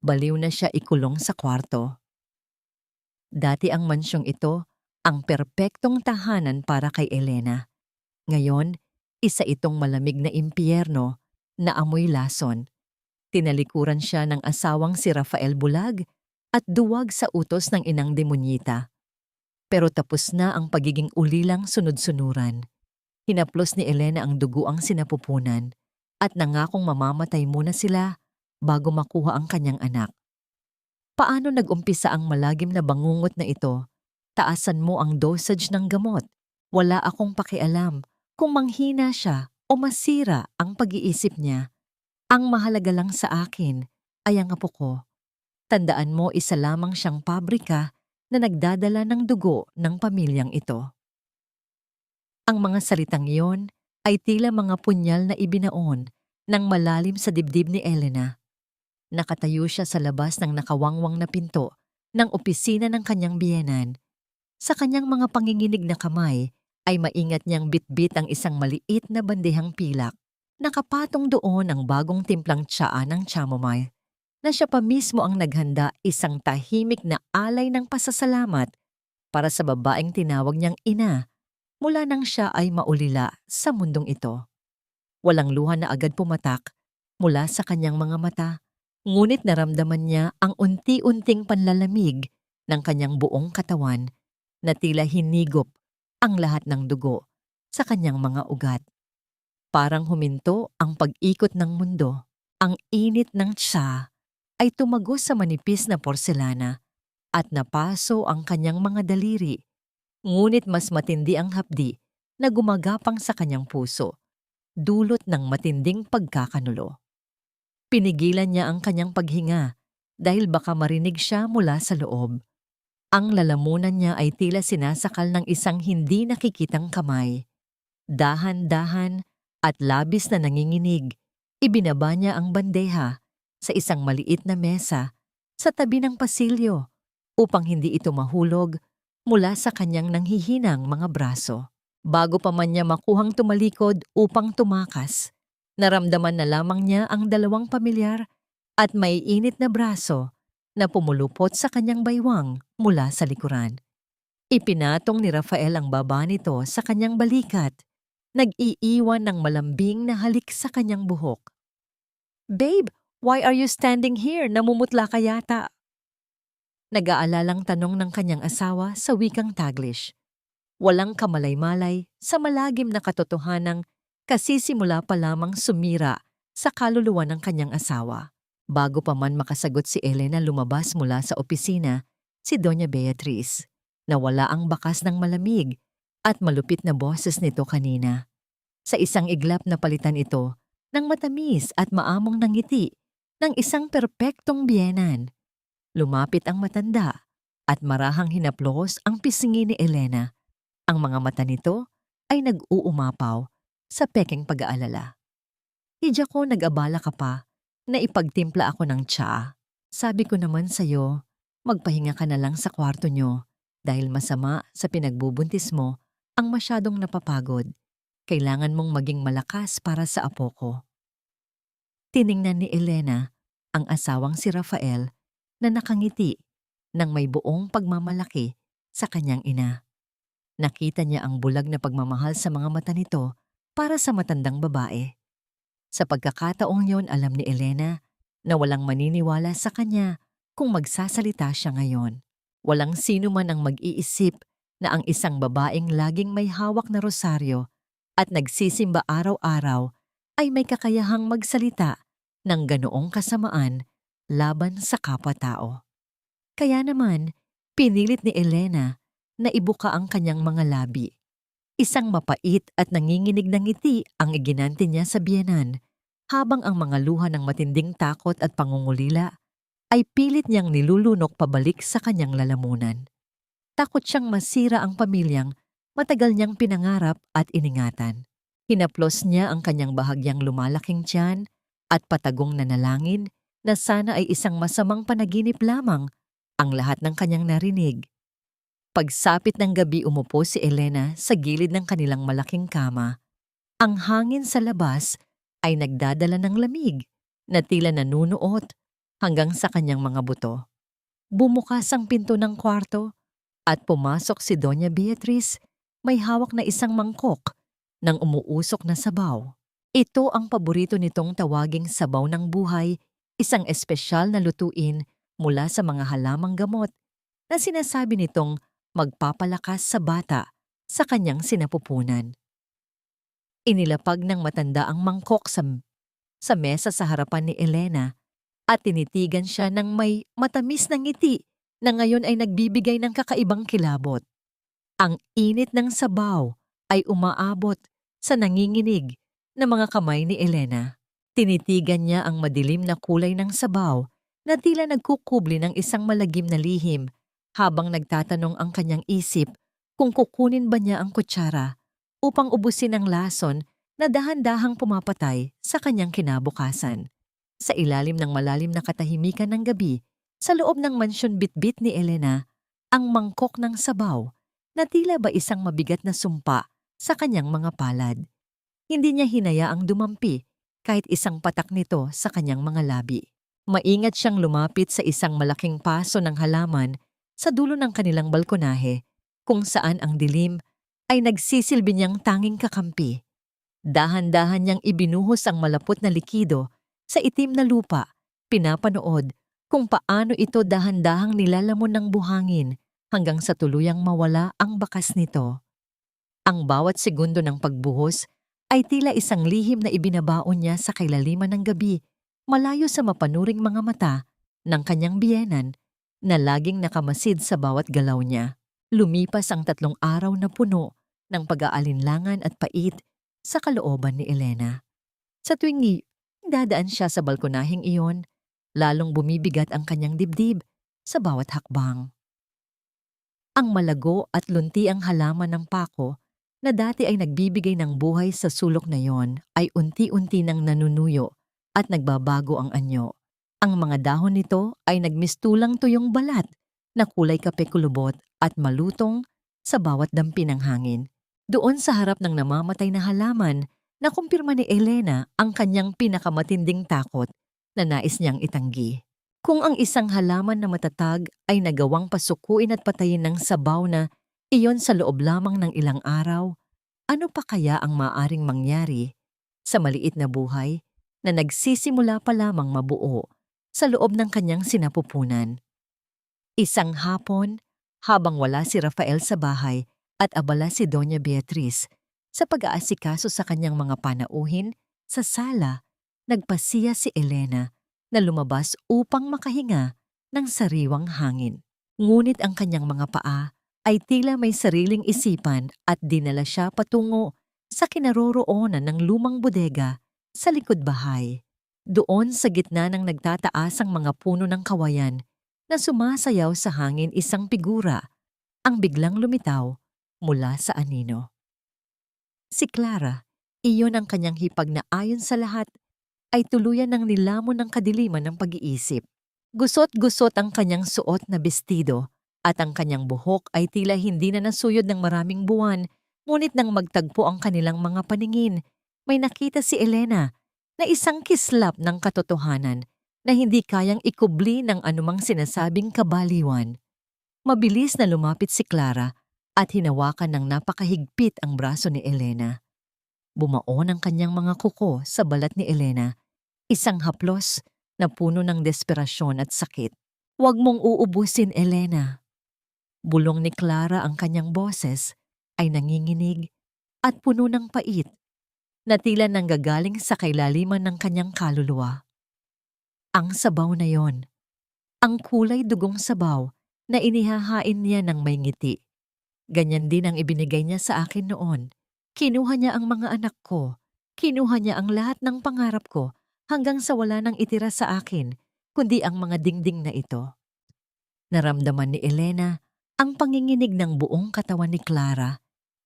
Baliw na siya ikulong sa kwarto. Dati ang mansyong ito ang perpektong tahanan para kay Elena. Ngayon, isa itong malamig na impyerno na amoy lason. Tinalikuran siya ng asawang si Rafael Bulag at duwag sa utos ng inang Demonyita. Pero tapos na ang pagiging ulilang sunod-sunuran. Hinaplos ni Elena ang dugo ang sinapupunan at nangakong mamamatay muna sila bago makuha ang kanyang anak. Paano nag-umpisa ang malagim na bangungot na ito? Taasan mo ang dosage ng gamot. Wala akong pakialam kung manghina siya o masira ang pag-iisip niya. Ang mahalaga lang sa akin ay ang apo ko. Tandaan mo, isa lamang siyang pabrika na nagdadala ng dugo ng pamilyang ito. Ang mga salitang iyon ay tila mga punyal na ibinaon ng malalim sa dibdib ni Elena. Nakatayo siya sa labas ng nakawangwang na pinto ng opisina ng kanyang biyenan. Sa kanyang mga panginginig na kamay ay maingat niyang bitbit ang isang maliit na bandehang pilak. Nakapatong doon ang bagong timplang tsaa ng chamomile na siya pa mismo ang naghanda, isang tahimik na alay ng pasasalamat para sa babaeng tinawag niyang ina mula nang siya ay maulila sa mundong ito. Walang luha na agad pumatak mula sa kanyang mga mata. Ngunit naramdaman niya ang unti-unting panlalamig ng kanyang buong katawan na tila hinigop ang lahat ng dugo sa kanyang mga ugat. Parang huminto ang pag-ikot ng mundo. Ang init ng tsa ay tumagos sa manipis na porselana at napaso ang kanyang mga daliri. Ngunit mas matindi ang hapdi na gumagapang sa kanyang puso, dulot ng matinding pagkakanulo. Pinigilan niya ang kanyang paghinga dahil baka marinig siya mula sa loob. Ang lalamunan niya ay tila sinasakal ng isang hindi nakikitang kamay. Dahan-dahan at labis na nanginginig, ibinaba niya ang bandeha sa isang maliit na mesa sa tabi ng pasilyo upang hindi ito mahulog mula sa kanyang nanghihinang mga braso. Bago pa man niya makuhang tumalikod upang tumakas, naramdaman na lamang niya ang dalawang pamilyar at may init na braso na pumulupot sa kanyang baywang mula sa likuran. Ipinatong ni Rafael ang baba nito sa kanyang balikat, nag-iiwan ng malambing na halik sa kanyang buhok. "Babe, why are you standing here? Namumutla ka yata." Nag-aalalang tanong ng kanyang asawa sa wikang Taglish. Walang kamalay-malay sa malagim na katotohanang kasisimula pa lamang sumira sa kaluluwa ng kanyang asawa. Bago pa man makasagot si Elena, lumabas mula sa opisina si Doña Beatriz, na wala ang bakas ng malamig at malupit na boses nito kanina. Sa isang iglap na palitan ito ng matamis at maamong na ngiti ng isang perpektong biyenan. Lumapit ang matanda at marahang hinaplos ang pisngi ni Elena. Ang mga mata nito ay nag-uumapaw sa pekeng pag-aalala. "Hidya ko, nag-abala ka pa na ipagtimpla ako ng tsaa. Sabi ko naman sa'yo, magpahinga ka na lang sa kwarto nyo dahil masama sa pinagbubuntis mo ang masyadong napapagod. Kailangan mong maging malakas para sa apo ko." Tiningnan ni Elena ang asawang si Rafael na nakangiti ng may buong pagmamalaki sa kanyang ina. Nakita niya ang bulag na pagmamahal sa mga mata nito para sa matandang babae. Sa pagkakataong yon, alam ni Elena na walang maniniwala sa kanya kung magsasalita siya ngayon. Walang sino man ang mag-iisip na ang isang babaeng laging may hawak na rosaryo at nagsisimba araw-araw ay may kakayahang magsalita ng ganoong kasamaan laban sa kapwa-tao. Kaya naman, pinilit ni Elena na ibuka ang kanyang mga labi. Isang mapait at nanginginig na ngiti ang iginanti niya sa biyenan, habang ang mga luha ng matinding takot at pangungulila ay pilit niyang nilulunok pabalik sa kanyang lalamunan. Takot siyang masira ang pamilyang matagal niyang pinangarap at iningatan. Hinaplos niya ang kanyang bahagyang lumalaking tiyan at patagong nanalangin na sana ay isang masamang panaginip lamang ang lahat ng kanyang narinig. Pagsapit ng gabi, umupo si Elena sa gilid ng kanilang malaking kama. Ang hangin sa labas ay nagdadala ng lamig na tila nanunuot hanggang sa kanyang mga buto. Bumukas ang pinto ng kwarto at pumasok si Doña Beatriz, may hawak na isang mangkok ng umuusok na sabaw. Ito ang paborito nitong tawaging sabaw ng buhay, isang espesyal na lutuin mula sa mga halamang gamot na sinasabi nitong magpapalakas sa bata sa kanyang sinapupunan. Inilapag ng matanda ang mangkok sa mesa sa harapan ni Elena at tinitigan siya ng may matamis na ngiti na ngayon ay nagbibigay ng kakaibang kilabot. Ang init ng sabaw ay umaabot sa nanginginig na mga kamay ni Elena. Tinitigan niya ang madilim na kulay ng sabaw na tila nagkukubli ng isang malagim na lihim habang nagtatanong ang kanyang isip kung kukunin ba niya ang kutsara upang ubusin ang lason na dahan-dahang pumapatay sa kanyang kinabukasan. Sa ilalim ng malalim na katahimikan ng gabi, sa loob ng mansyon bitbit ni Elena, ang mangkok ng sabaw na tila ba isang mabigat na sumpa sa kanyang mga palad. Hindi niya hinayaang dumampi kahit isang patak nito sa kanyang mga labi. Maingat siyang lumapit sa isang malaking paso ng halaman sa dulo ng kanilang balkonahe kung saan ang dilim ay nagsisilbi niyang tanging kakampi. Dahan-dahan niyang ibinuhos ang malapot na likido sa itim na lupa, pinapanood kung paano ito dahan-dahang nilalamon ng buhangin hanggang sa tuluyang mawala ang bakas nito. Ang bawat segundo ng pagbuhos ay tila isang lihim na ibinabaon niya sa kailaliman ng gabi, malayo sa mapanuring mga mata ng kanyang biyenan na laging nakamasid sa bawat galaw niya. Lumipas ang 3 araw na puno ng pag-aalinlangan at pait sa kalooban ni Elena. Sa tuwing dadaan siya sa balkonaheng iyon, lalong bumibigat ang kanyang dibdib sa bawat hakbang. Ang malago at lunti ang halaman ng pako na dati ay nagbibigay ng buhay sa sulok na yon ay unti-unti nang nanunuyo at nagbabago ang anyo. Ang mga dahon nito ay nagmistulang tuyong balat na kulay kape kulubot at malutong sa bawat dampi ng hangin. Doon sa harap ng namamatay na halaman, nakumpirma ni Elena ang kanyang pinakamatinding takot na nais niyang itanggi. Kung ang isang halaman na matatag ay nagawang pasukuin at patayin ng sabaw na iyon sa loob lamang ng ilang araw, ano pa kaya ang maaring mangyari sa maliit na buhay na nagsisimula pa lamang mabuo sa loob ng kanyang sinapupunan? Isang hapon, habang wala si Rafael sa bahay at abala si Doña Beatriz sa pag-aasikaso sa kanyang mga panauhin, sa sala, nagpasiya si Elena na lumabas upang makahinga ng sariwang hangin. Ngunit ang kanyang mga paa ay tila may sariling isipan at dinala siya patungo sa kinaroroonan ng lumang bodega sa likod bahay. Doon sa gitna ng nagtataasang mga puno ng kawayan na sumasayaw sa hangin, isang figura ang biglang lumitaw mula sa anino. Si Clara, iyon ang kanyang hipag na ayon sa lahat ay tuluyan ng nilamon ng kadiliman ng pag-iisip. Gusot-gusot ang kanyang suot na bestido at ang kanyang buhok ay tila hindi na nasuyod ng maraming buwan, ngunit nang magtagpo ang kanilang mga paningin, may nakita si Elena na isang kislap ng katotohanan na hindi kayang ikubli ng anumang sinasabing kabaliwan. Mabilis na lumapit si Clara at hinawakan ng napakahigpit ang braso ni Elena. Bumaon ang kanyang mga kuko sa balat ni Elena, isang haplos na puno ng desperasyon at sakit. "Huwag mong uubusin, Elena." Bulong ni Clara, ang kanyang boses ay nanginginig at puno ng pait na tila nanggagaling sa kailaliman ng kanyang kaluluwa. Ang sabaw na yon, ang kulay dugong sabaw na inihahain niya ng may ngiti. Ganyan din ang ibinigay niya sa akin noon. Kinuha niya ang mga anak ko. Kinuha niya ang lahat ng pangarap ko hanggang sa wala nang itira sa akin, kundi ang mga dingding na ito. Naramdaman ni Elena ang panginginig ng buong katawan ni Clara,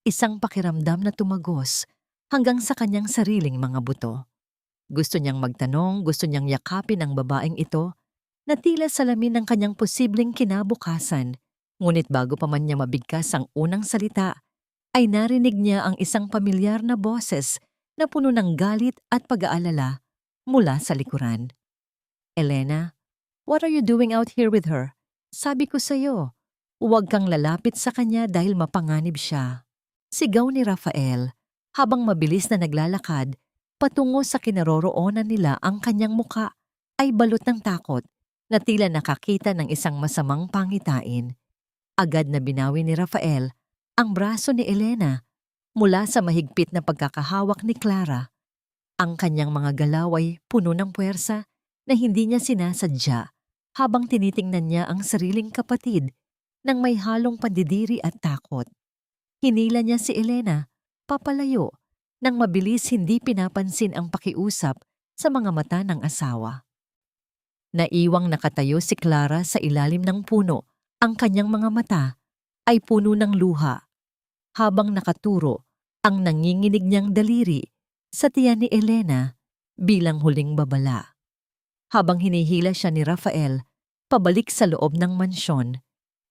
isang pakiramdam na tumagos hanggang sa kanyang sariling mga buto. Gusto niyang magtanong, gusto niyang yakapin ang babaeng ito na tila salamin ng kanyang posibleng kinabukasan. Ngunit bago pa man niya mabigkas ang unang salita, ay narinig niya ang isang pamilyar na boses na puno ng galit at pag-aalala mula sa likuran. "Elena, What are you doing out here with her? Sabi ko sa'yo, huwag kang lalapit sa kanya dahil mapanganib siya. Sigaw ni Rafael habang mabilis na naglalakad patungo sa kinaroroonan nila. Ang kanyang muka ay balot ng takot na tila nakakita ng isang masamang pangitain. Agad na binawi ni Rafael ang braso ni Elena mula sa mahigpit na pagkakahawak ni Clara. Ang kanyang mga galaw ay puno ng puwersa na hindi niya sinasadya habang tinitingnan niya ang sariling kapatid nang may halong pandidiri at takot. Hinila niya si Elena papalayo nang mabilis hindi pinapansin ang pakiusap sa mga mata ng asawa. Naiwang nakatayo si Clara sa ilalim ng puno. Ang kanyang mga mata ay puno ng luha habang nakaturo ang nanginginig niyang daliri sa tiyan ni Elena bilang huling babala. Habang hinihila siya ni Rafael pabalik sa loob ng mansyon,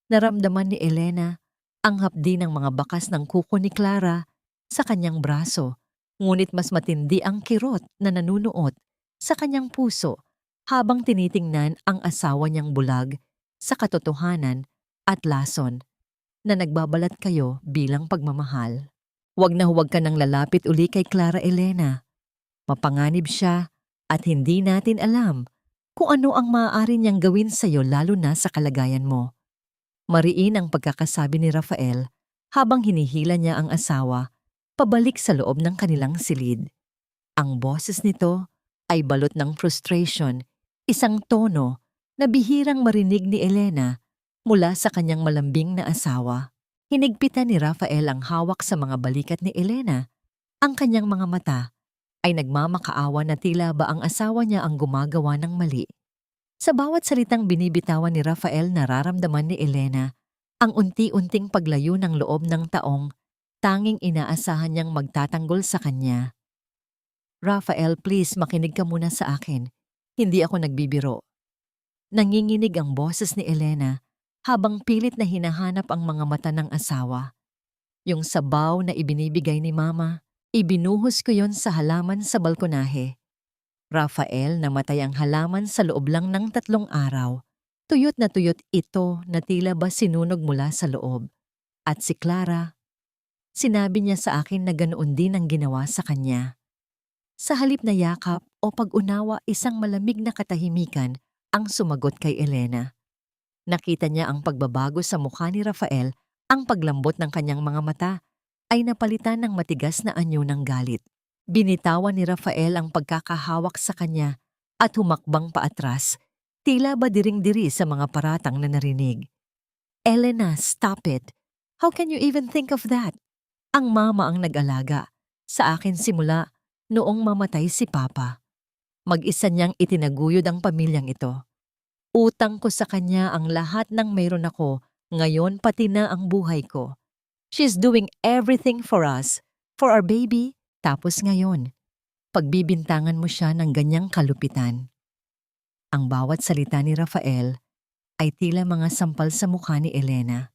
naramdaman ni Elena ang hapdi ng mga bakas ng kuko ni Clara sa kanyang braso, ngunit mas matindi ang kirot na nanunuot sa kanyang puso habang tinitingnan ang asawa niyang bulag sa katotohanan at lason na nagbabalat kayo bilang pagmamahal. Huwag na huwag ka nang lalapit uli kay Clara, Elena. Mapanganib siya at hindi natin alam kung ano ang maaari niyang gawin sa'yo lalo na sa kalagayan mo. Mariin ang pagkakasabi ni Rafael habang hinihila niya ang asawa pabalik sa loob ng kanilang silid. Ang boses nito ay balot ng frustration, isang tono na bihirang marinig ni Elena mula sa kanyang malambing na asawa. Hinigpitan ni Rafael ang hawak sa mga balikat ni Elena. Ang kanyang mga mata ay nagmamakaawa na tila ba ang asawa niya ang gumagawa ng mali. Sa bawat salitang binibitawan ni Rafael, nararamdaman ni Elena ang unti-unting paglayo ng loob ng taong tanging inaasahan niyang magtatanggol sa kanya. Rafael, please makinig ka muna sa akin. Hindi ako nagbibiro. Nanginginig ang boses ni Elena habang pilit na hinahanap ang mga mata ng asawa. Yung sabaw na ibinibigay ni Mama, ibinuhos ko yon sa halaman sa balkonahe. Rafael, namatay ang halaman sa loob lang ng 3 araw. Tuyot na tuyot ito na tila ba sinunog mula sa loob. At si Clara, sinabi niya sa akin na ganoon din ang ginawa sa kanya. Sa halip na yakap o pag-unawa, isang malamig na katahimikan ang sumagot kay Elena. Nakita niya ang pagbabago sa mukha ni Rafael, ang paglambot ng kanyang mga mata ay napalitan ng matigas na anyo ng galit. Binitawan ni Rafael ang pagkakahawak sa kanya at humakbang paatras, tila ba diring-diri sa mga paratang na narinig. Elena, stop it. How can you even think of that? Ang mama ang nag-alaga sa akin simula noong mamatay si Papa. Mag-isa niyang itinaguyod ang pamilyang ito. Utang ko sa kanya ang lahat ng mayroon ako, ngayon pati na ang buhay ko. She's doing everything for us, for our baby. Tapos ngayon, pagbibintangan mo siya ng ganyang kalupitan. Ang bawat salita ni Rafael ay tila mga sampal sa mukha ni Elena.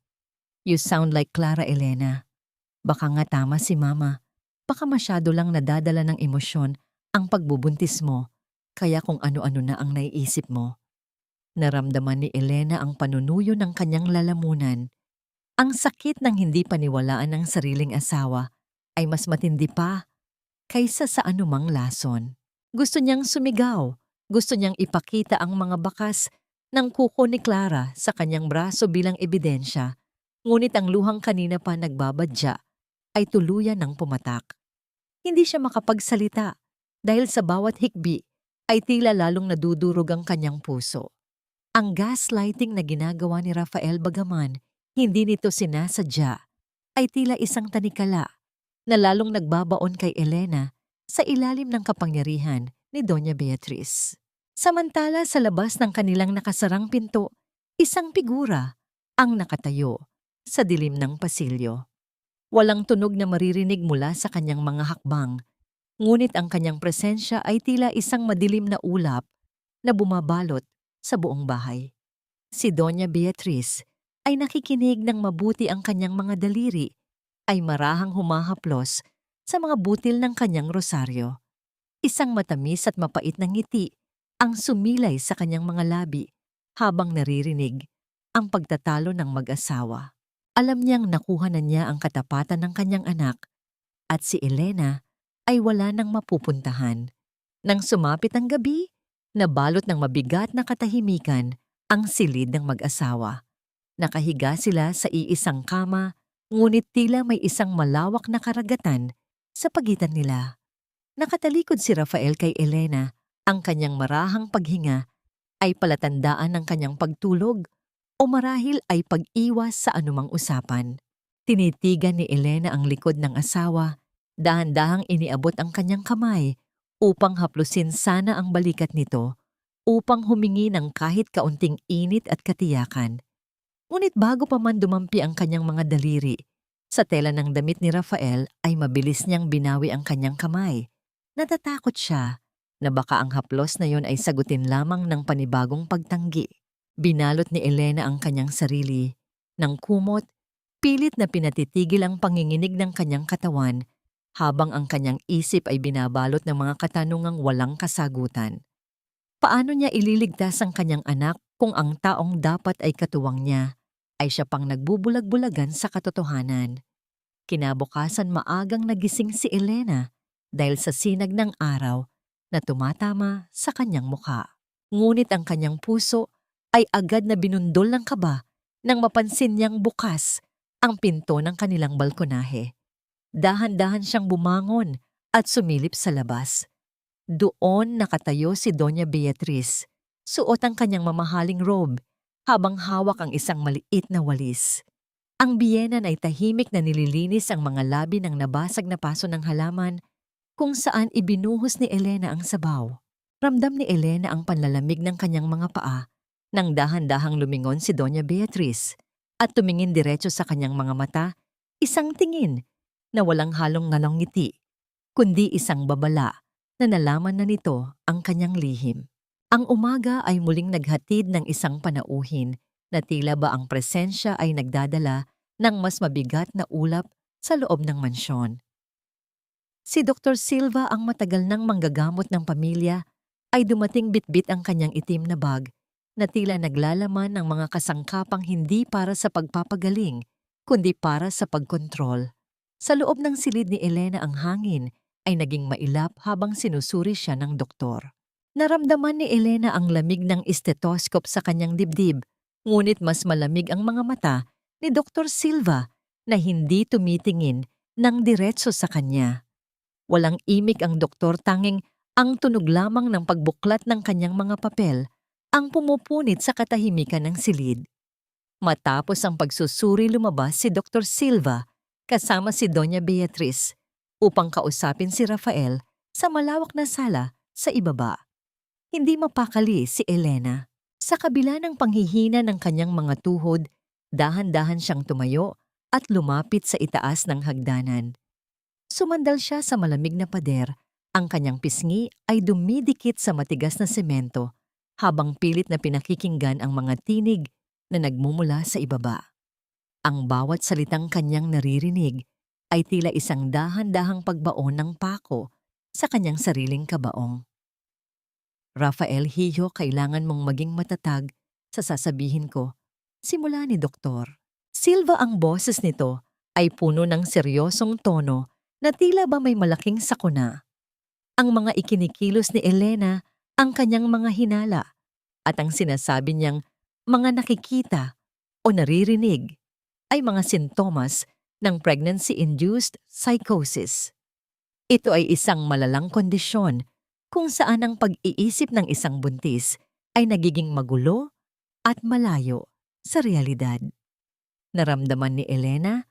You sound like Clara, Elena. Baka nga tama si Mama. Baka masyado lang nadadala ng emosyon ang pagbubuntis mo, kaya kung ano-ano na ang naiisip mo. Naramdaman ni Elena ang panunuyo ng kanyang lalamunan. Ang sakit ng hindi paniwalaan ng sariling asawa ay mas matindi pa kaysa sa anumang lason. Gusto niyang sumigaw, gusto niyang ipakita ang mga bakas ng kuko ni Clara sa kanyang braso bilang ebidensya, ngunit ang luhang kanina pa nagbabadya ay tuluyan ng pumatak. Hindi siya makapagsalita dahil sa bawat hikbi ay tila lalong nadudurog ang kanyang puso. Ang gaslighting na ginagawa ni Rafael, bagaman hindi nito sinasadya, ay tila isang tanikala na lalong nagbabaon kay Elena sa ilalim ng kapangyarihan ni Doña Beatriz. Samantala sa labas ng kanilang nakasarang pinto, isang figura ang nakatayo sa dilim ng pasilyo. Walang tunog na maririnig mula sa kanyang mga hakbang, ngunit ang kanyang presensya ay tila isang madilim na ulap na bumabalot sa buong bahay. Si Doña Beatriz ay nakikinig ng mabuti, ang kanyang mga daliri ay marahang humahaplos sa mga butil ng kanyang rosaryo. Isang matamis at mapait na ngiti ang sumilay sa kanyang mga labi habang naririnig ang pagtatalo ng mag-asawa. Alam niyang nakuha na niya ang katapatan ng kanyang anak at si Elena ay wala nang mapupuntahan. Nang sumapit ang gabi, nabalot ng mabigat na katahimikan ang silid ng mag-asawa. Nakahiga sila sa iisang kama, ngunit tila may isang malawak na karagatan sa pagitan nila. Nakatalikod si Rafael kay Elena, ang kanyang marahang paghinga ay palatandaan ng kanyang pagtulog o marahil ay pag-iwas sa anumang usapan. Tinitigan ni Elena ang likod ng asawa, dahan-dahang iniabot ang kanyang kamay upang haplusin sana ang balikat nito upang humingi ng kahit kaunting init at katiyakan. Ngunit bago pa man dumampi ang kanyang mga daliri, sa tela ng damit ni Rafael ay mabilis niyang binawi ang kanyang kamay. Natatakot siya na baka ang haplos na yon ay sagutin lamang ng panibagong pagtanggi. Binalot ni Elena ang kanyang sarili ng kumot, pilit na pinatitigil ang panginginig ng kanyang katawan habang ang kanyang isip ay binabalot ng mga katanungang walang kasagutan. Paano niya ililigtas ang kanyang anak kung ang taong dapat ay katuwang niya ay siya pang nagbubulag-bulagan sa katotohanan? Kinabukasan maagang nagising si Elena dahil sa sinag ng araw na tumatama sa kanyang mukha. Ngunit ang kanyang puso ay agad na binundol ng kaba nang mapansin niyang bukas ang pinto ng kanilang balkonahe. Dahan-dahan siyang bumangon at sumilip sa labas. Doon nakatayo si Doña Beatriz, suot ang kanyang mamahaling robe habang hawak ang isang maliit na walis. Ang biyenan ay tahimik na nililinis ang mga labi ng nabasag na paso ng halaman kung saan ibinuhos ni Elena ang sabaw. Ramdam ni Elena ang panlalamig ng kanyang mga paa nang dahan-dahang lumingon si Doña Beatriz at tumingin diretso sa kanyang mga mata, isang tingin na walang halong ngalong ngiti, kundi isang babala na nalaman na nito ang kanyang lihim. Ang umaga ay muling naghatid ng isang panauhin na tila ba ang presensya ay nagdadala ng mas mabigat na ulap sa loob ng mansyon. Si Dr. Silva, ang matagal nang manggagamot ng pamilya, ay dumating bitbit ang kanyang itim na bag na tila naglalaman ng mga kasangkapang hindi para sa pagpapagaling, kundi para sa pagkontrol. Sa loob ng silid ni Elena ang hangin ay naging mailap habang sinusuri siya ng doktor. Naramdaman ni Elena ang lamig ng stethoscope sa kanyang dibdib, ngunit mas malamig ang mga mata ni Dr. Silva na hindi tumitingin ng diretso sa kanya. Walang imik ang doktor, tanging ang tunog lamang ng pagbuklat ng kanyang mga papel ang pumupunit sa katahimikan ng silid. Matapos ang pagsusuri, lumabas si Dr. Silva kasama si Doña Beatriz upang kausapin si Rafael sa malawak na sala sa ibaba. Hindi mapakali si Elena. Sa kabila ng panghihina ng kanyang mga tuhod, dahan-dahan siyang tumayo at lumapit sa itaas ng hagdanan. Sumandal siya sa malamig na pader. Ang kanyang pisngi ay dumidikit sa matigas na semento habang pilit na pinakikinggan ang mga tinig na nagmumula sa ibaba. Ang bawat salitang kanyang naririnig ay tila isang dahan-dahang pagbaon ng pako sa kanyang sariling kabaong. Rafael, hiyo, kailangan mong maging matatag sa sasabihin ko, simula ni Doktor. Silva, ang boses nito ay puno ng seryosong tono na tila ba may malaking sakuna. Ang mga ikinikilos ni Elena ang kanyang mga hinala at ang sinasabi niyang mga nakikita o naririnig ay mga sintomas ng pregnancy-induced psychosis. Ito ay isang malalang kondisyon kung saan ang pag-iisip ng isang buntis ay nagiging magulo at malayo sa realidad. Naramdaman ni Elena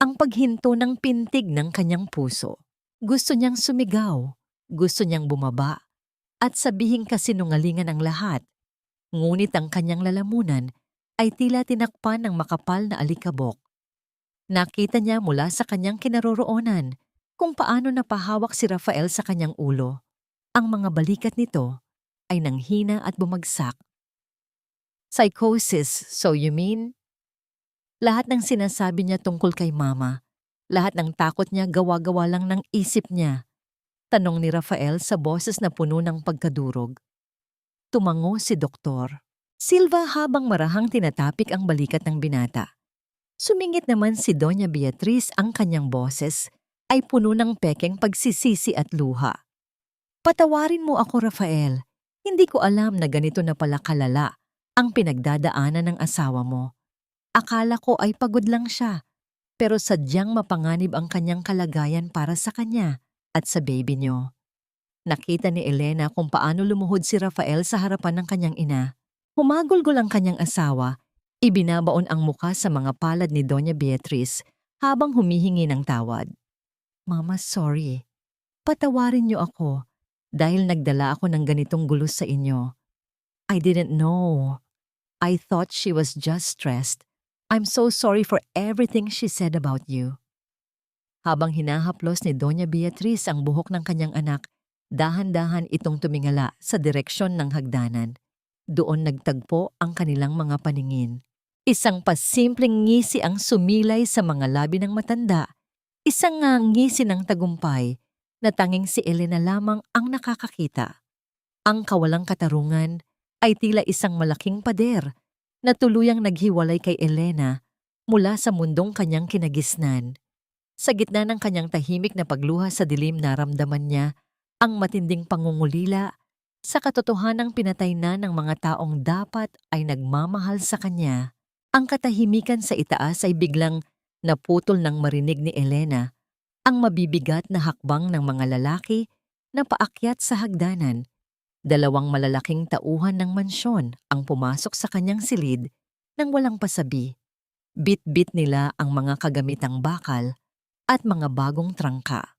ang paghinto ng pintig ng kanyang puso. Gusto niyang sumigaw, gusto niyang bumaba, at sabihing kasinungalingan ang lahat. Ngunit ang kanyang lalamunan ay tila tinakpan ng makapal na alikabok. Nakita niya mula sa kanyang kinaroroonan kung paano napahawak si Rafael sa kanyang ulo. Ang mga balikat nito ay nanghina at bumagsak. Psychosis, so you mean? Lahat ng sinasabi niya tungkol kay Mama, lahat ng takot niya gawa-gawa lang ng isip niya. Tanong ni Rafael sa boses na puno ng pagkadurog. Tumango si Doktor. Silva habang marahang tinatapik ang balikat ng binata. Sumingit naman si Doña Beatriz, ang kanyang boses ay puno ng pekeng pagsisisi at luha. Patawarin mo ako, Rafael. Hindi ko alam na ganito na pala kalala ang pinagdadaanan ng asawa mo. Akala ko ay pagod lang siya, pero sadyang mapanganib ang kanyang kalagayan para sa kanya at sa baby niyo. Nakita ni Elena kung paano lumuhod si Rafael sa harapan ng kanyang ina. Humagulgol ang kanyang asawa, ibinabaon ang muka sa mga palad ni Doña Beatriz habang humihingi ng tawad. Mama, sorry. Patawarin niyo ako dahil nagdala ako ng ganitong gulo sa inyo. I didn't know. I thought she was just stressed. I'm so sorry for everything she said about you. Habang hinahaplos ni Doña Beatriz ang buhok ng kanyang anak, dahan-dahan itong tumingala sa direksyon ng hagdanan. Doon nagtagpo ang kanilang mga paningin. Isang pasimpleng ngisi ang sumilay sa mga labi ng matanda. Isang ngisi ng tagumpay na tanging si Elena lamang ang nakakakita. Ang kawalang katarungan ay tila isang malaking pader na tuluyang naghiwalay kay Elena mula sa mundong kanyang kinagisnan. Sa gitna ng kanyang tahimik na pagluha sa dilim, naramdaman niya ang matinding pangungulila sa katotohanang pinatay na ng mga taong dapat ay nagmamahal sa kanya. Ang katahimikan sa itaas ay biglang naputol nang marinig ni Elena ang mabibigat na hakbang ng mga lalaki na paakyat sa hagdanan. Dalawang malalaking tauhan ng mansyon ang pumasok sa kanyang silid nang walang pasabi. Bit-bit nila ang mga kagamitang bakal at mga bagong trangka.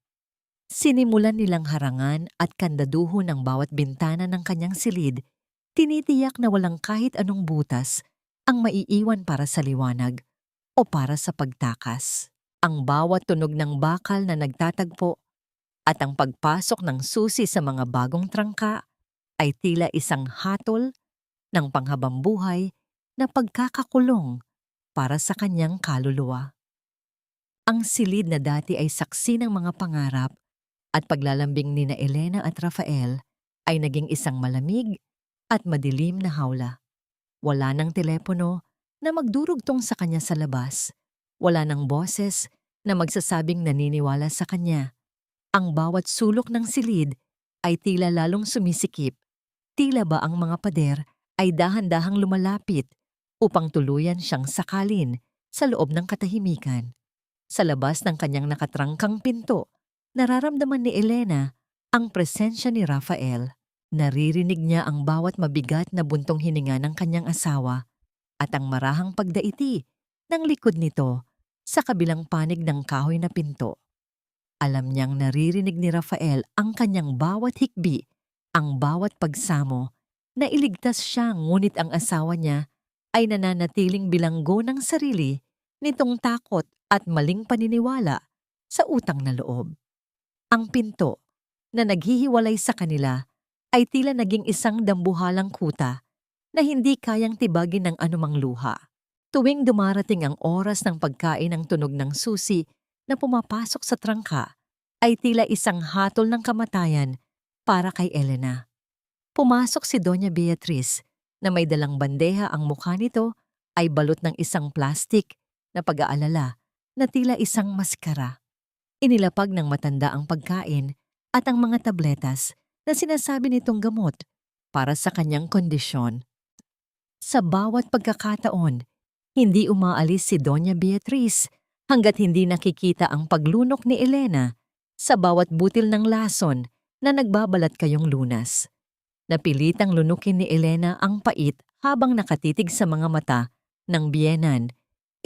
Sinimulan nilang harangan at kandaduho ng bawat bintana ng kanyang silid, tinitiyak na walang kahit anong butas ang maiiwan para sa liwanag o para sa pagtakas. Ang bawat tunog ng bakal na nagtatagpo at ang pagpasok ng susi sa mga bagong trangka ay tila isang hatol ng panghabambuhay na pagkakakulong para sa kanyang kaluluwa. Ang silid na dati ay saksi ng mga pangarap at paglalambing ni na Elena at Rafael ay naging isang malamig at madilim na hawla. Wala ng telepono na magdurugtong sa kanya sa labas. Wala ng boses na magsasabing naniniwala sa kanya. Ang bawat sulok ng silid ay tila lalong sumisikip. Tila ba ang mga pader ay dahan-dahang lumalapit upang tuluyan siyang sakalin sa loob ng katahimikan. Sa labas ng kanyang nakatrangkang pinto, nararamdaman ni Elena ang presensya ni Rafael. Naririnig niya ang bawat mabigat na buntong hininga ng kanyang asawa at ang marahang pagdaiti ng likod nito sa kabilang panig ng kahoy na pinto. Alam niyang naririnig ni Rafael ang kanyang bawat hikbi, ang bawat pagsamo na iligtas siya, ngunit ang asawa niya ay nananatiling bilanggo ng sarili nitong takot at maling paniniwala sa utang na loob. Ang pinto na naghihiwalay sa kanila ay tila naging isang dambuhalang kuta na hindi kayang tibagin ng anumang luha. Tuwing dumarating ang oras ng pagkain, ng tunog ng susi na pumapasok sa trangka ay tila isang hatol ng kamatayan para kay Elena. Pumasok si Doña Beatriz na may dalang bandeha, ang mukha nito ay balot ng isang plastik na pag-aalala na tila isang maskara. Inilapag ng matanda ang pagkain at ang mga tabletas na sinasabi nitong gamot para sa kanyang kondisyon. Sa bawat pagkakataon, hindi umaalis si Doña Beatriz hanggat hindi nakikita ang paglunok ni Elena sa bawat butil ng lason na nagbabalat kayong lunas. Napilitang lunukin ni Elena ang pait habang nakatitig sa mga mata ng biyenan,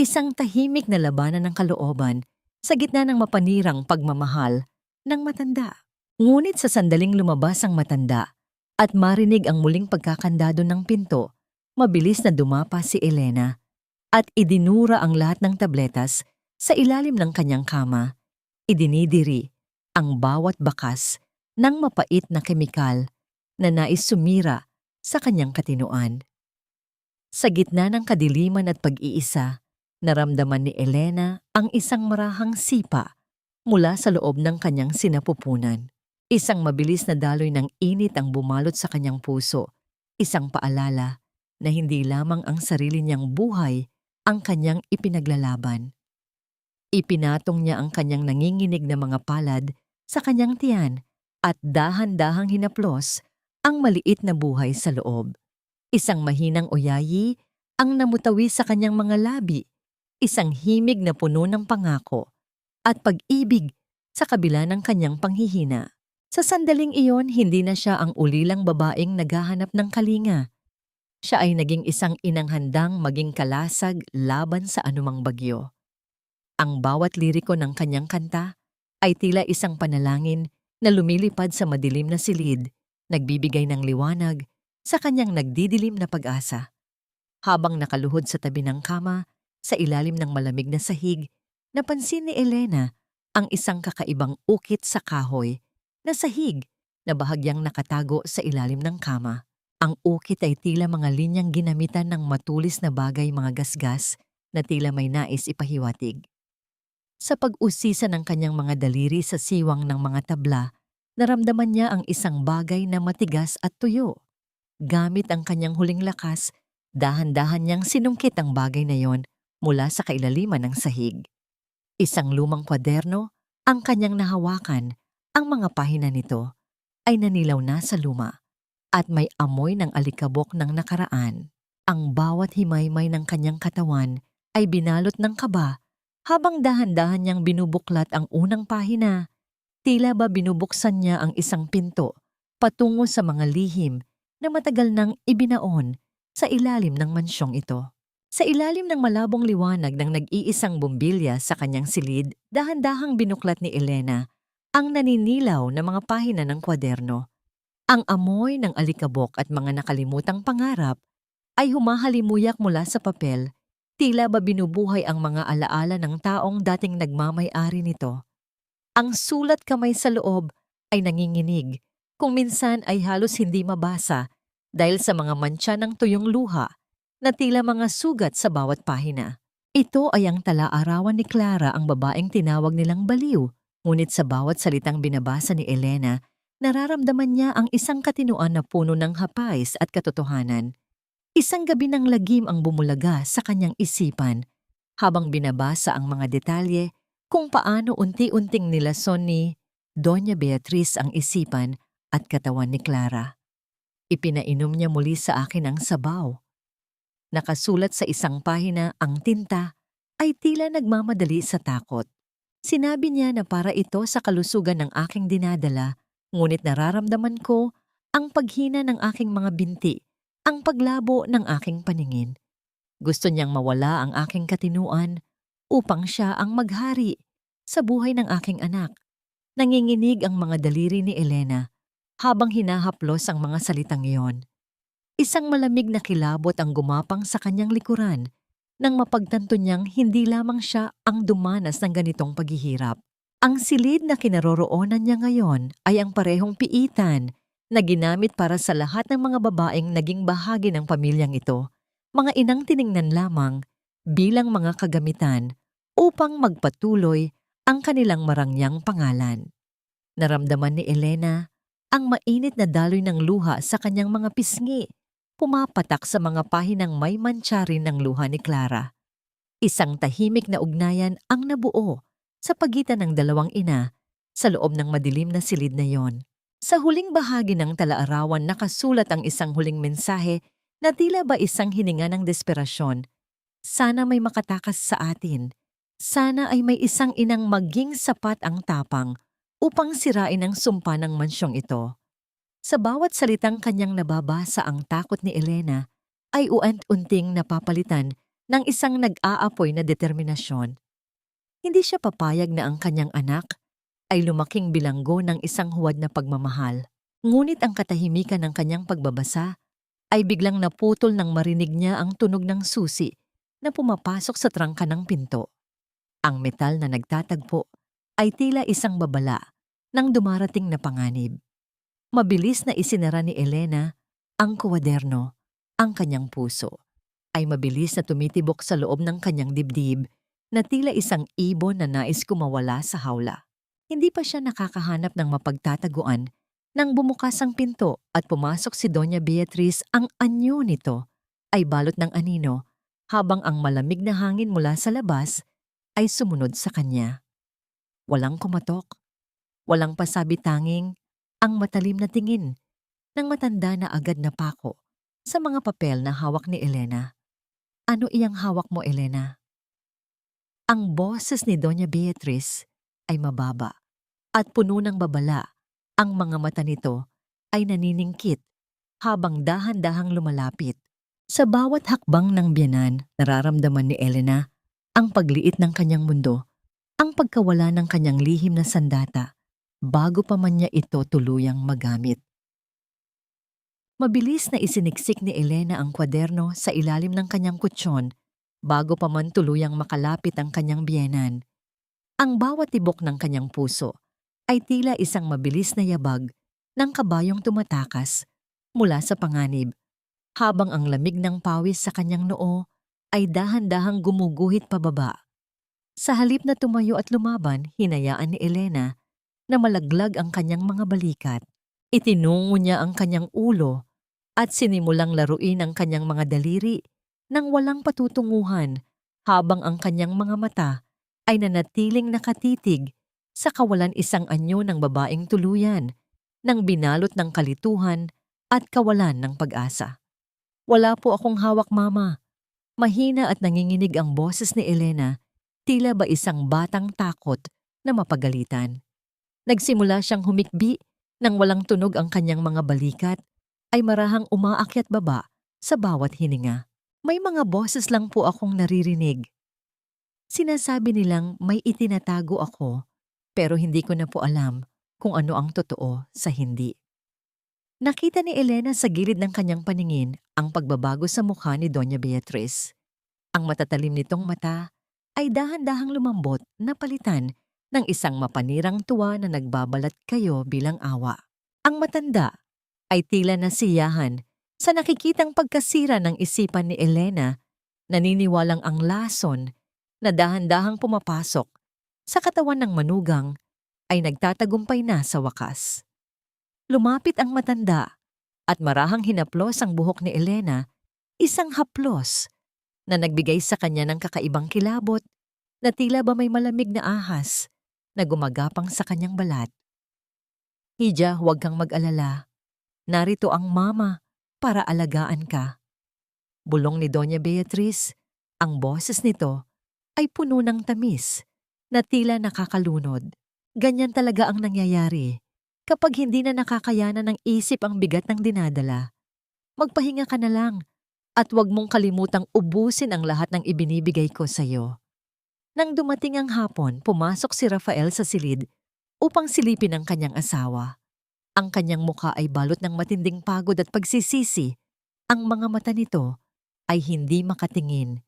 isang tahimik na labanan ng kalooban sa gitna ng mapanirang pagmamahal ng matanda. Ngunit sa sandaling lumabas ang matanda at marinig ang muling pagkakandado ng pinto, mabilis na dumapa si Elena at idinura ang lahat ng tabletas sa ilalim ng kanyang kama. Idinidiri ang bawat bakas ng mapait na kemikal na nais sumira sa kanyang katinoan. Sa gitna ng kadiliman at pag-iisa, naramdaman ni Elena ang isang marahang sipa mula sa loob ng kanyang sinapupunan. Isang mabilis na daloy ng init ang bumalot sa kanyang puso, isang paalala na hindi lamang ang sarili niyang buhay ang kanyang ipinaglalaban. Ipinatong niya ang kanyang nanginginig na mga palad sa kanyang tiyan at dahan-dahang hinaplos ang maliit na buhay sa loob. Isang mahinang oyayi ang namutawi sa kanyang mga labi, isang himig na puno ng pangako at pag-ibig sa kabila ng kanyang panghihina. Sa sandaling iyon, hindi na siya ang ulilang babaeng naghahanap ng kalinga. Siya ay naging isang inang handang maging kalasag laban sa anumang bagyo. Ang bawat liriko ng kanyang kanta ay tila isang panalangin na lumilipad sa madilim na silid, nagbibigay ng liwanag sa kanyang nagdidilim na pag-asa. Habang nakaluhod sa tabi ng kama, sa ilalim ng malamig na sahig, napansin ni Elena ang isang kakaibang ukit sa kahoy na sahig na bahagyang nakatago sa ilalim ng kama. Ang ukit ay tila mga linyang ginamitan ng matulis na bagay, mga gasgas na tila may nais ipahiwatig. Sa pag-usisa ng kanyang mga daliri sa siwang ng mga tabla, naramdaman niya ang isang bagay na matigas at tuyo. Gamit ang kanyang huling lakas, dahan-dahan niyang sinungkit ang bagay na yon mula sa kailaliman ng sahig. Isang lumang kwaderno ang kanyang nahawakan. Ang mga pahina nito ay nanilaw na sa luma at may amoy ng alikabok ng nakaraan. Ang bawat himaymay ng kanyang katawan ay binalot ng kaba habang dahan-dahan niyang binubuklat ang unang pahina. Tila ba binubuksan niya ang isang pinto patungo sa mga lihim na matagal nang ibinaon sa ilalim ng mansyong ito. Sa ilalim ng malabong liwanag ng nag-iisang bumbilya sa kanyang silid, dahan-dahang binuklat ni Elena ang naninilaw na mga pahina ng kwaderno. Ang amoy ng alikabok at mga nakalimutang pangarap ay humahalimuyak mula sa papel, tila ba binubuhay ang mga alaala ng taong dating nagmamay-ari nito. Ang sulat kamay sa loob ay nanginginig, kung minsan ay halos hindi mabasa dahil sa mga mantsa ng tuyong luha na tila mga sugat sa bawat pahina. Ito ay ang tala-arawan ni Clara, ang babaeng tinawag nilang baliw, ngunit sa bawat salitang binabasa ni Elena, nararamdaman niya ang isang katinuan na puno ng hapais at katotohanan. Isang gabi ng lagim ang bumulaga sa kanyang isipan habang binabasa ang mga detalye kung paano unti-unting nilason ni Doña Beatriz ang isipan at katawan ni Clara. Ipinainom niya muli sa akin ang sabaw. Nakasulat sa isang pahina ang tinta ay tila nagmamadali sa takot. Sinabi niya na para ito sa kalusugan ng aking dinadala, ngunit nararamdaman ko ang paghina ng aking mga binti, ang paglabo ng aking paningin. Gusto niyang mawala ang aking katinuan upang siya ang maghari sa buhay ng aking anak. Nanginginig ang mga daliri ni Elena habang hinahaplos ang mga salitang iyon. Isang malamig na kilabot ang gumapang sa kanyang likuran nang mapagtanto niyang hindi lamang siya ang dumanas ng ganitong paghihirap. Ang silid na kinaroroonan niya ngayon ay ang parehong piitan na ginamit para sa lahat ng mga babaeng naging bahagi ng pamilyang ito, mga inang tiningnan lamang bilang mga kagamitan upang magpatuloy ang kanilang marangyang pangalan. Naramdaman ni Elena ang mainit na daloy ng luha sa kanyang mga pisngi, pumapatak sa mga pahinang may mantsa rin ng luha ni Clara. Isang tahimik na ugnayan ang nabuo sa pagitan ng dalawang ina sa loob ng madilim na silid na yon. Sa huling bahagi ng talaarawan nakasulat ang isang huling mensahe na tila ba isang hininga ng desperasyon. Sana may makatakas sa atin. Sana ay may isang inang maging sapat ang tapang upang sirain ang sumpa ng mansyong ito. Sa bawat salitang kanyang nababasa, ang takot ni Elena ay uant-unting napapalitan ng isang nag-aapoy na determinasyon. Hindi siya papayag na ang kanyang anak ay lumaking bilanggo ng isang huwad na pagmamahal. Ngunit ang katahimikan ng kanyang pagbabasa ay biglang naputol nang marinig niya ang tunog ng susi na pumapasok sa trangka ng pinto. Ang metal na nagtatagpo ay tila isang babala ng dumarating na panganib. Mabilis na isinara ni Elena ang kwaderno. Ang kanyang puso ay mabilis na tumitibok sa loob ng kanyang dibdib na tila isang ibon na nais kumawala sa hawla. Hindi pa siya nakakahanap ng mapagtataguan nang bumukas ang pinto at pumasok si Doña Beatriz. Ang anyo nito ay balot ng anino habang ang malamig na hangin mula sa labas ay sumunod sa kanya. Walang kumatok, walang pasabi-tanging ang matalim na tingin ng matanda na agad napako sa mga papel na hawak ni Elena. Ano iyang hawak mo, Elena? Ang boses ni Doña Beatriz ay mababa at puno ng babala. Ang mga mata nito ay naniningkit habang dahan-dahang lumalapit. Sa bawat hakbang ng biyanan, nararamdaman ni Elena ang pagliit ng kanyang mundo, ang pagkawala ng kanyang lihim na sandata bago pa man niya ito tuluyang magamit. Mabilis na isiniksik ni Elena ang kwaderno sa ilalim ng kanyang kutsyon bago pa man tuluyang makalapit ang kanyang biyenan. Ang bawat tibok ng kanyang puso ay tila isang mabilis na yabag ng kabayong tumatakas mula sa panganib, habang ang lamig ng pawis sa kanyang noo ay dahan-dahang gumuguhit pababa. Sa halip na tumayo at lumaban, hinayaan ni Elena na malaglag ang kanyang mga balikat. Itinungo niya ang kanyang ulo at sinimulang laruin ang kanyang mga daliri nang walang patutunguhan, habang ang kanyang mga mata ay nanatiling nakatitig sa kawalan isang anyo ng babaeng tuluyan, nang binalot ng kalituhan at kawalan ng pag-asa. Wala po akong hawak, Mama. Mahina at nanginginig ang boses ni Elena, tila ba isang batang takot na mapagalitan. Nagsimula siyang humikbi nang walang tunog ang kanyang mga balikat ay marahang umaakyat baba sa bawat hininga. May mga boses lang po akong naririnig. Sinasabi nilang may itinatago ako, pero hindi ko na po alam kung ano ang totoo sa hindi. Nakita ni Elena sa gilid ng kanyang paningin ang pagbabago sa mukha ni Doña Beatriz. Ang matatalim nitong mata ay dahan-dahang lumambot na palitan ng isang mapanirang tuwa na nagbabalat kayo bilang awa. Ang matanda ay tila nasiyahan sa nakikitang pagkasira ng isipan ni Elena, naniniwalang ang lason na dahan-dahang pumapasok sa katawan ng manugang ay nagtatagumpay na sa wakas. Lumapit ang matanda at marahang hinaplos ang buhok ni Elena, isang haplos na nagbigay sa kanya ng kakaibang kilabot na tila ba may malamig na ahas na gumagapang sa kanyang balat. Hija, huwag kang mag-alala. Narito ang Mama para alagaan ka. Bulong ni Doña Beatriz, ang boses nito ay puno ng tamis na tila nakakalunod. Ganyan talaga ang nangyayari kapag hindi na nakakayanan ng isip ang bigat ng dinadala. Magpahinga ka na lang at huwag mong kalimutang ubusin ang lahat ng ibinibigay ko sa iyo. Nang dumating ang hapon, pumasok si Rafael sa silid upang silipin ang kanyang asawa. Ang kanyang mukha ay balot ng matinding pagod at pagsisisi. Ang mga mata nito ay hindi makatingin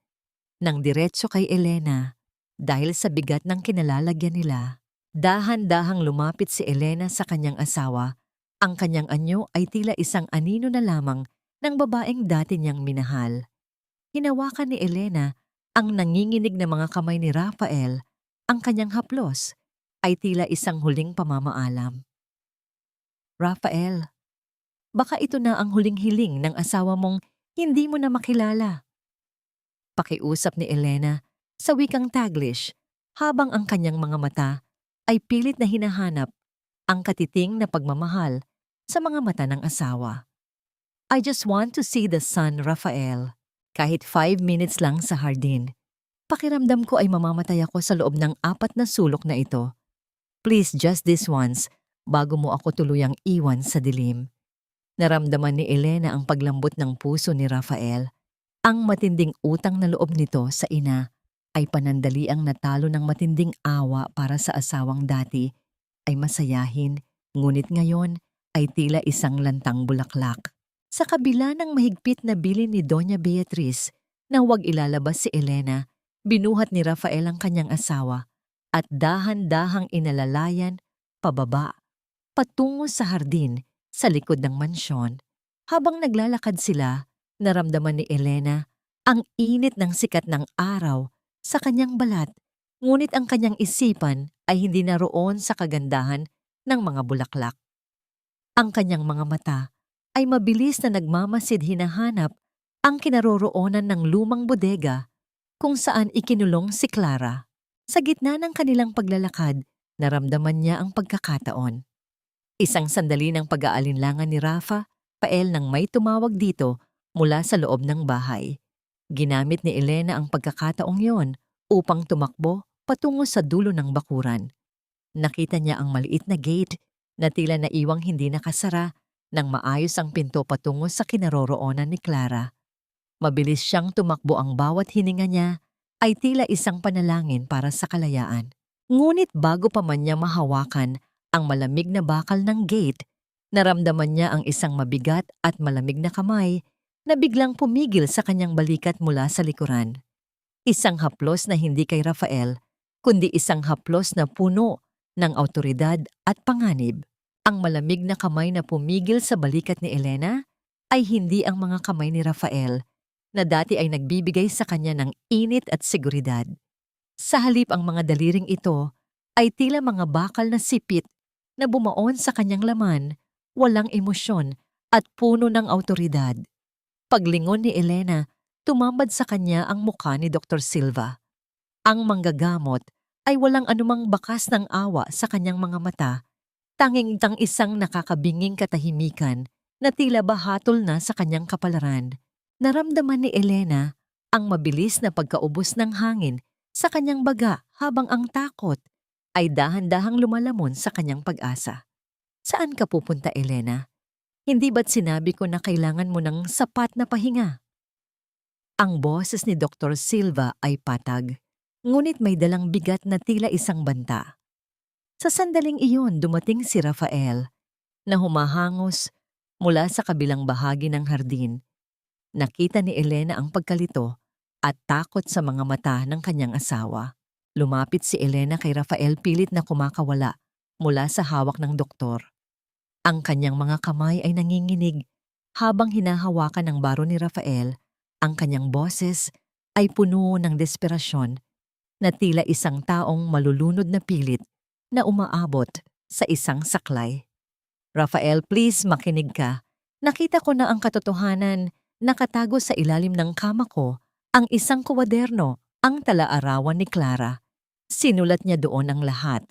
nang diretso kay Elena dahil sa bigat ng kinalalagyan nila. Dahan-dahang lumapit si Elena sa kanyang asawa. Ang kanyang anyo ay tila isang anino na lamang ng babaeng dati niyang minahal. Hinawakan ni Elena ang nanginginig na mga kamay ni Rafael. Ang kanyang haplos ay tila isang huling pamamaalam. Rafael, baka ito na ang huling hiling ng asawa mong hindi mo na makilala. Pakiusap ni Elena sa wikang Taglish habang ang kanyang mga mata ay pilit na hinahanap ang katiting na pagmamahal sa mga mata ng asawa. I just want to see the sun, Rafael. Kahit 5 minutes lang sa hardin. Pakiramdam ko ay mamamatay ako sa loob ng 4 na sulok na ito. Please, just this once, bago mo ako tuluyang iwan sa dilim. Naramdaman ni Elena ang paglambot ng puso ni Rafael. Ang matinding utang na loob nito sa ina ay panandaliang natalo ng matinding awa para sa asawang dati ay masayahin, ngunit ngayon ay tila isang lantang bulaklak. Sa kabila ng mahigpit na bilin ni Doña Beatriz na huwag ilalabas si Elena, binuhat ni Rafael ang kanyang asawa at dahan-dahang inalalayan pababa patungo sa hardin sa likod ng mansyon. Habang naglalakad sila, naramdaman ni Elena ang init ng sikat ng araw sa kanyang balat, ngunit ang kanyang isipan ay hindi naroon sa kagandahan ng mga bulaklak. Ang kanyang mga mata ay mabilis na nagmamasid hinahanap ang kinaroroonan ng lumang bodega kung saan ikinulong si Clara. Sa gitna ng kanilang paglalakad, naramdaman niya ang pagkakataon. Isang sandali ng pag-aalinlangan ni Rafael nang may tumawag dito mula sa loob ng bahay. Ginamit ni Elena ang pagkakataong yon upang tumakbo patungo sa dulo ng bakuran. Nakita niya ang maliit na gate na tila naiwang hindi nakasara nang maayos ang pinto patungo sa kinaroroonan ni Clara. Mabilis siyang tumakbo, ang bawat hininga niya ay tila isang panalangin para sa kalayaan. Ngunit bago pa man niya mahawakan ang malamig na bakal ng gate, naramdaman niya ang isang mabigat at malamig na kamay na biglang pumigil sa kanyang balikat mula sa likuran. Isang haplos na hindi kay Rafael, kundi isang haplos na puno ng awtoridad at panganib. Ang malamig na kamay na pumigil sa balikat ni Elena ay hindi ang mga kamay ni Rafael na dati ay nagbibigay sa kanya ng init at seguridad. Sa halip, ang mga daliring ito ay tila mga bakal na sipit na bumaon sa kanyang laman, walang emosyon at puno ng awtoridad. Paglingon ni Elena, tumambad sa kanya ang mukha ni Dr. Silva. Ang manggagamot ay walang anumang bakas ng awa sa kanyang mga mata, tanging isang nakakabinging katahimikan na tila bahatol na sa kanyang kapalaran. Naramdaman ni Elena ang mabilis na pagkaubos ng hangin sa kanyang baga habang ang takot ay dahan-dahang lumalamon sa kanyang pag-asa. Saan ka pupunta, Elena? Hindi ba't sinabi ko na kailangan mo ng sapat na pahinga? Ang boses ni Dr. Silva ay patag, ngunit may dalang bigat na tila isang banta. Sa sandaling iyon, dumating si Rafael na humahangos mula sa kabilang bahagi ng hardin. Nakita ni Elena ang pagkalito at takot sa mga mata ng kanyang asawa. Lumapit si Elena kay Rafael, pilit na kumakawala mula sa hawak ng doktor. Ang kanyang mga kamay ay nanginginig habang hinahawakan ng baro ni Rafael. Ang kanyang boses ay puno ng desperasyon na tila isang taong malulunod na pilit na umaabot sa isang saklay. Rafael, please makinig ka. Nakita ko na ang katotohanan. Nakatago sa ilalim ng kama ko ang isang kwaderno, ang tala-arawan ni Clara. Sinulat niya doon ang lahat.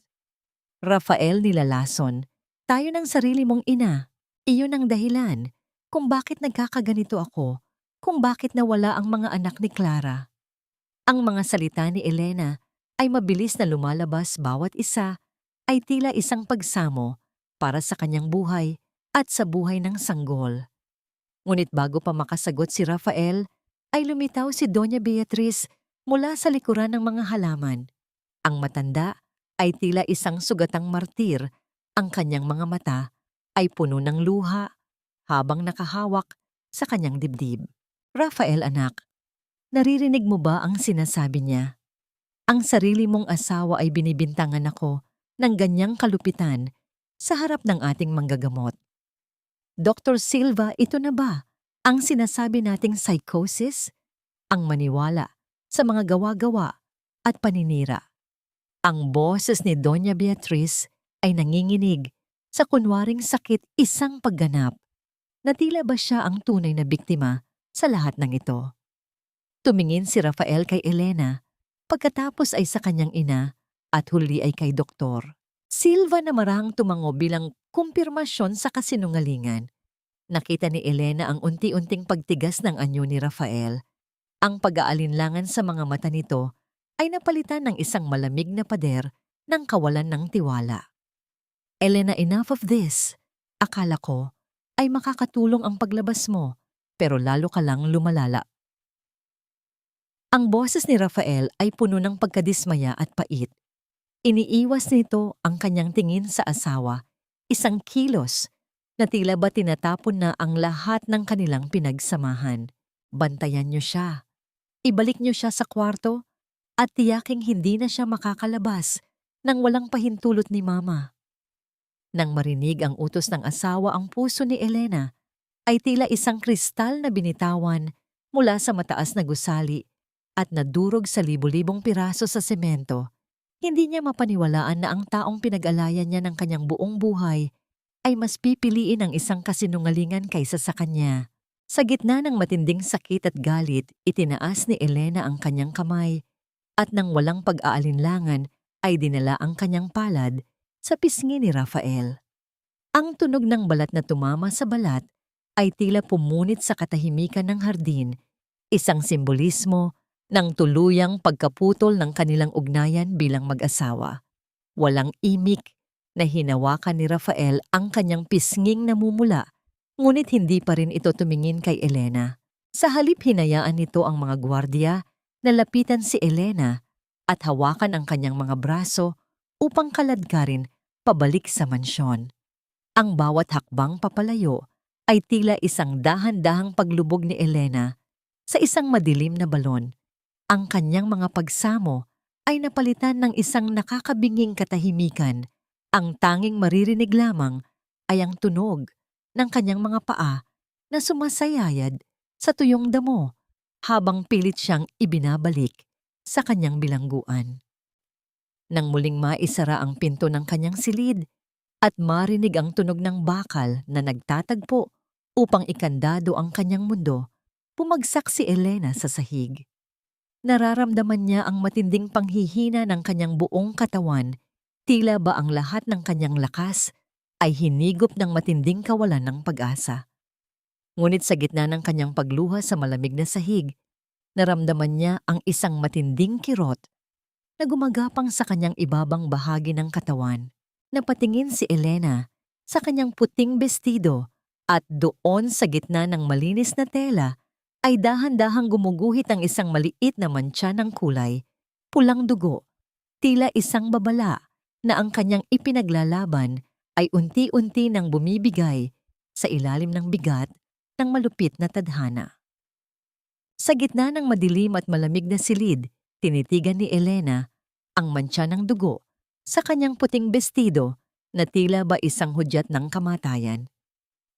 Rafael, nilalason, tayo ng sarili mong ina. Iyon ang dahilan kung bakit nagkakaganito ako, kung bakit nawala ang mga anak ni Clara. Ang mga salita ni Elena ay mabilis na lumalabas, bawat isa ay tila isang pagsamo para sa kanyang buhay at sa buhay ng sanggol. Ngunit bago pa makasagot si Rafael, ay lumitaw si Doña Beatriz mula sa likuran ng mga halaman. Ang matanda ay tila isang sugatang martir, ang kanyang mga mata ay puno ng luha habang nakahawak sa kanyang dibdib. Rafael, anak, naririnig mo ba ang sinasabi niya? Ang sarili mong asawa ay binibintangan ako ng ganyang kalupitan sa harap ng ating manggagamot. Dr. Silva, ito na ba ang sinasabi nating psychosis? Ang maniwala sa mga gawa-gawa at paninira. Ang boses ni Doña Beatriz ay nanginginig sa kunwaring sakit, isang pagganap na tila ba siya ang tunay na biktima sa lahat ng ito. Tumingin si Rafael kay Elena, pagkatapos ay sa kanyang ina at huli ay kay Doktor Silva na marahang tumango bilang kumpirmasyon sa kasinungalingan. Nakita ni Elena ang unti-unting pagtigas ng anyo ni Rafael. Ang pag-aalinlangan sa mga mata nito ay napalitan ng isang malamig na pader ng kawalan ng tiwala. Elena, enough of this. Akala ko ay makakatulong ang paglabas mo, pero lalo ka lang lumalala. Ang boses ni Rafael ay puno ng pagkadismaya at pait. Iniiwas nito ang kanyang tingin sa asawa, isang kilos na tila ba tinatapon na ang lahat ng kanilang pinagsamahan. Bantayan niyo siya. Ibalik niyo siya sa kwarto at tiyaking hindi na siya makakalabas nang walang pahintulot ni Mama. Nang marinig ang utos ng asawa, ang puso ni Elena ay tila isang kristal na binitawan mula sa mataas na gusali at nadurog sa libu-libong piraso sa semento. Hindi niya mapaniwalaan na ang taong pinag-alayan niya ng kanyang buong buhay ay mas pipiliin ang isang kasinungalingan kaysa sa kanya. Sa gitna ng matinding sakit at galit, itinaas ni Elena ang kanyang kamay at nang walang pag-aalinlangan ay dinala ang kanyang palad sa pisngi ni Rafael. Ang tunog ng balat na tumama sa balat ay tila pumunit sa katahimikan ng hardin, isang simbolismo ng tuluyang pagkaputol ng kanilang ugnayan bilang mag-asawa. Walang imik na hinawakan ni Rafael ang kanyang pisnging namumula, ngunit hindi pa rin ito tumingin kay Elena. Sa halip hinayaan nito ang mga gwardiya na lapitan si Elena at hawakan ang kanyang mga braso upang kaladkarin pabalik sa mansyon. Ang bawat hakbang papalayo ay tila isang dahan-dahang paglubog ni Elena sa isang madilim na balon. Ang kanyang mga pagsamo ay napalitan ng isang nakakabinging katahimikan. Ang tanging maririnig lamang ay ang tunog ng kanyang mga paa na sumasayayad sa tuyong damo habang pilit siyang ibinabalik sa kanyang bilangguan. Nang muling maisara ang pinto ng kanyang silid at marinig ang tunog ng bakal na nagtatagpo upang ikandado ang kanyang mundo, bumagsak si Elena sa sahig. Nararamdaman niya ang matinding panghihina ng kanyang buong katawan, tila ba ang lahat ng kanyang lakas ay hinigop ng matinding kawalan ng pag-asa. Ngunit sa gitna ng kanyang pagluha sa malamig na sahig, naramdaman niya ang isang matinding kirot na gumagapang sa kanyang ibabang bahagi ng katawan. Napatingin si Elena sa kanyang puting bestido at doon sa gitna ng malinis na tela ay dahan-dahang gumuguhit ang isang maliit na mantsa ng kulay, pulang dugo, tila isang babala na ang kanyang ipinaglalaban ay unti-unti nang bumibigay sa ilalim ng bigat ng malupit na tadhana. Sa gitna ng madilim at malamig na silid, tinitigan ni Elena ang mantsa ng dugo sa kanyang puting bestido na tila ba isang hudyat ng kamatayan.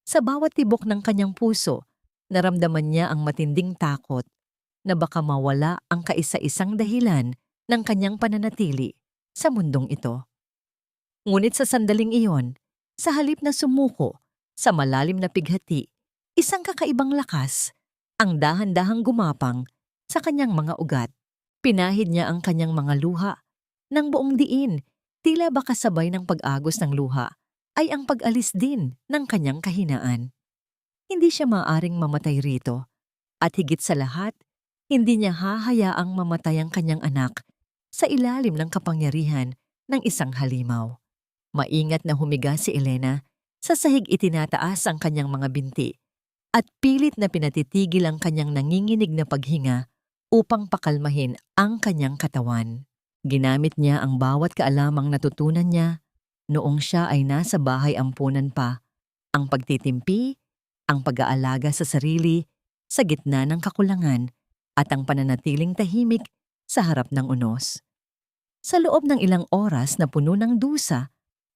Sa bawat tibok ng kanyang puso, naramdaman niya ang matinding takot na baka mawala ang kaisa-isang dahilan ng kanyang pananatili sa mundong ito. Ngunit sa sandaling iyon, sa halip na sumuko sa malalim na pighati, isang kakaibang lakas ang dahan-dahang gumapang sa kanyang mga ugat. Pinahid niya ang kanyang mga luha ng buong diin, tila ba kasabay ng pag-agos ng luha ay ang pag-alis din ng kanyang kahinaan. Hindi siya maaring mamatay rito at higit sa lahat, hindi niya hahayaang mamatay ang kanyang anak sa ilalim ng kapangyarihan ng isang halimaw. Maingat na humiga si Elena, sa sahig itinataas ang kanyang mga binti at pilit na pinatitigil ang kanyang nanginginig na paghinga upang pakalmahin ang kanyang katawan. Ginamit niya ang bawat kaalamang natutunan niya noong siya ay nasa bahay ampunan pa, ang pagtitimpi, ang pag-aalaga sa sarili sa gitna ng kakulangan at ang pananatiling tahimik sa harap ng unos. Sa loob ng ilang oras na puno ng dusa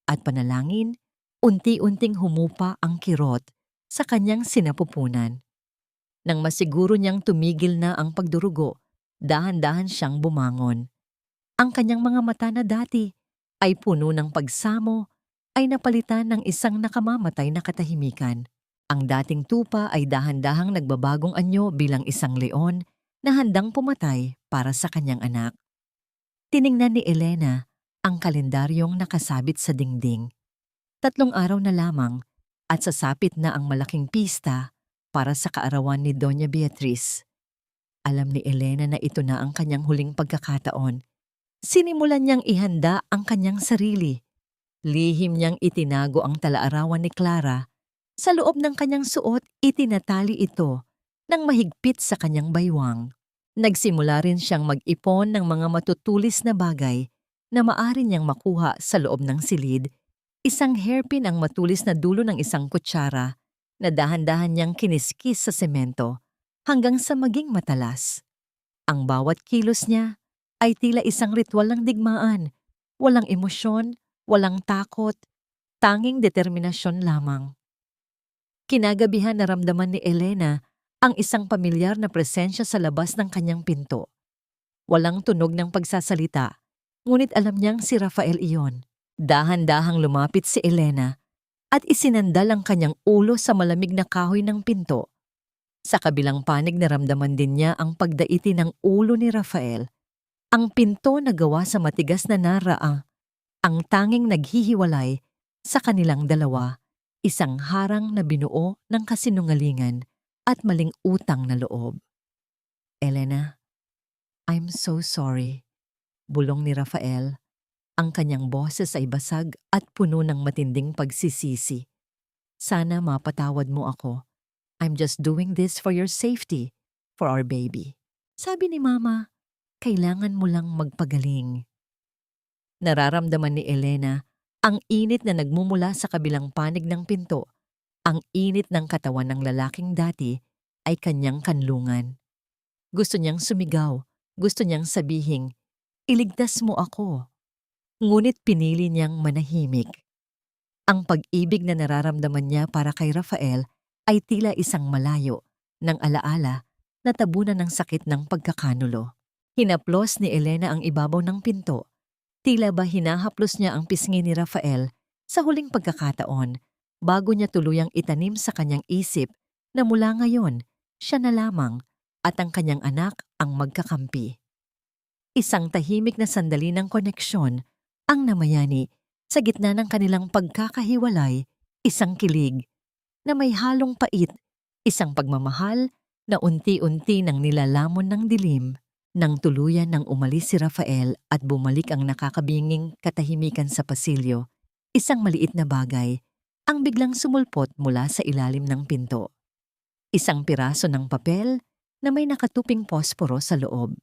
at panalangin, unti-unting humupa ang kirot sa kanyang sinapupunan. Nang masiguro niyang tumigil na ang pagdurugo, dahan-dahan siyang bumangon. Ang kanyang mga mata na dati ay puno ng pagsamo ay napalitan ng isang nakamamatay na katahimikan. Ang dating tupa ay dahan-dahang nagbabagong anyo bilang isang leon na handang pumatay para sa kanyang anak. Tiningnan ni Elena ang kalendaryong nakasabit sa dingding. 3 araw na lamang at sasapit na ang malaking pista para sa kaarawan ni Doña Beatriz. Alam ni Elena na ito na ang kanyang huling pagkakataon. Sinimulan niyang ihanda ang kanyang sarili. Lihim niyang itinago ang talaarawan ni Clara. Sa loob ng kanyang suot, itinatali ito ng mahigpit sa kanyang baywang. Nagsimula rin siyang mag-ipon ng mga matutulis na bagay na maaari niyang makuha sa loob ng silid. Isang hairpin ang matulis na dulo ng isang kutsara na dahan-dahan niyang kiniskis sa semento hanggang sa maging matalas. Ang bawat kilos niya ay tila isang ritual ng digmaan. Walang emosyon, walang takot, tanging determinasyon lamang. Kinagabihan naramdaman ni Elena ang isang pamilyar na presensya sa labas ng kanyang pinto. Walang tunog ng pagsasalita, ngunit alam niyang si Rafael iyon. Dahan-dahang lumapit si Elena at isinandal ang kanyang ulo sa malamig na kahoy ng pinto. Sa kabilang panig naramdaman din niya ang pagdaiti ng ulo ni Rafael. Ang pinto na gawa sa matigas na nara ang tanging naghihiwalay sa kanilang dalawa, isang harang na binuo ng kasinungalingan at maling utang na loob. Elena, I'm so sorry, bulong ni Rafael. Ang kanyang boses ay basag at puno ng matinding pagsisisi. Sana mapatawad mo ako. I'm just doing this for your safety, for our baby. Sabi ni Mama, kailangan mo lang magpagaling. Nararamdaman ni Elena ang init na nagmumula sa kabilang panig ng pinto. Ang init ng katawan ng lalaking dati ay kanyang kanlungan. Gusto niyang sumigaw, gusto niyang sabihing, iligtas mo ako. Ngunit pinili niyang manahimik. Ang pag-ibig na nararamdaman niya para kay Rafael ay tila isang malayo ng alaala na tabunan ng sakit ng pagkakanulo. Hinaplos ni Elena ang ibabaw ng pinto. Tila ba hinahaplos niya ang pisngi ni Rafael sa huling pagkakataon bago niya tuluyang itanim sa kanyang isip na mula ngayon siya na lamang at ang kanyang anak ang magkakampi. Isang tahimik na sandali ng koneksyon ang namayani sa gitna ng kanilang pagkakahiwalay, isang kilig na may halong pait, isang pagmamahal na unti-unti nang nilalamon ng dilim. Nang tuluyan nang umalis si Rafael at bumalik ang nakakabinging katahimikan sa pasilyo, isang maliit na bagay ang biglang sumulpot mula sa ilalim ng pinto. Isang piraso ng papel na may nakatuping posporo sa loob.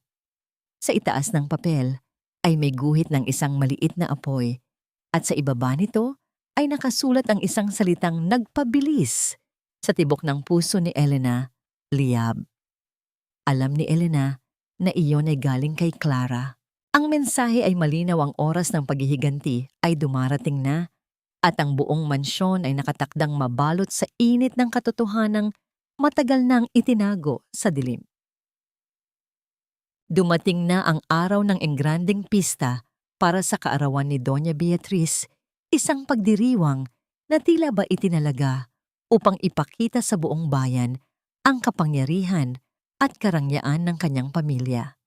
Sa itaas ng papel ay may guhit ng isang maliit na apoy at sa ibaba nito ay nakasulat ang isang salitang nagpabilis sa tibok ng puso ni Elena, liyab. Alam ni Elena na iyon ay galing kay Clara. Ang mensahe ay malinaw, ang oras ng paghihiganti ay dumarating na at ang buong mansyon ay nakatakdang mabalot sa init ng katotohanang matagal nang itinago sa dilim. Dumating na ang araw ng engranding pista para sa kaarawan ni Doña Beatriz, isang pagdiriwang na tila ba itinalaga upang ipakita sa buong bayan ang kapangyarihan at karangyaan ng kanyang pamilya.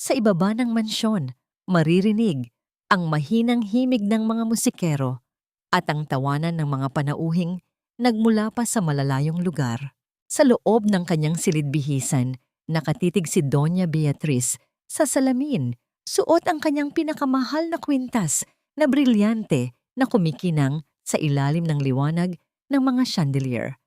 Sa ibaba ng mansyon, maririnig ang mahinang himig ng mga musikero at ang tawanan ng mga panauhing nagmula pa sa malalayong lugar. Sa loob ng kanyang silid-bihisan, nakatitig si Doña Beatriz sa salamin, suot ang kanyang pinakamahal na kwintas na brilyante na kumikinang sa ilalim ng liwanag ng mga chandelier.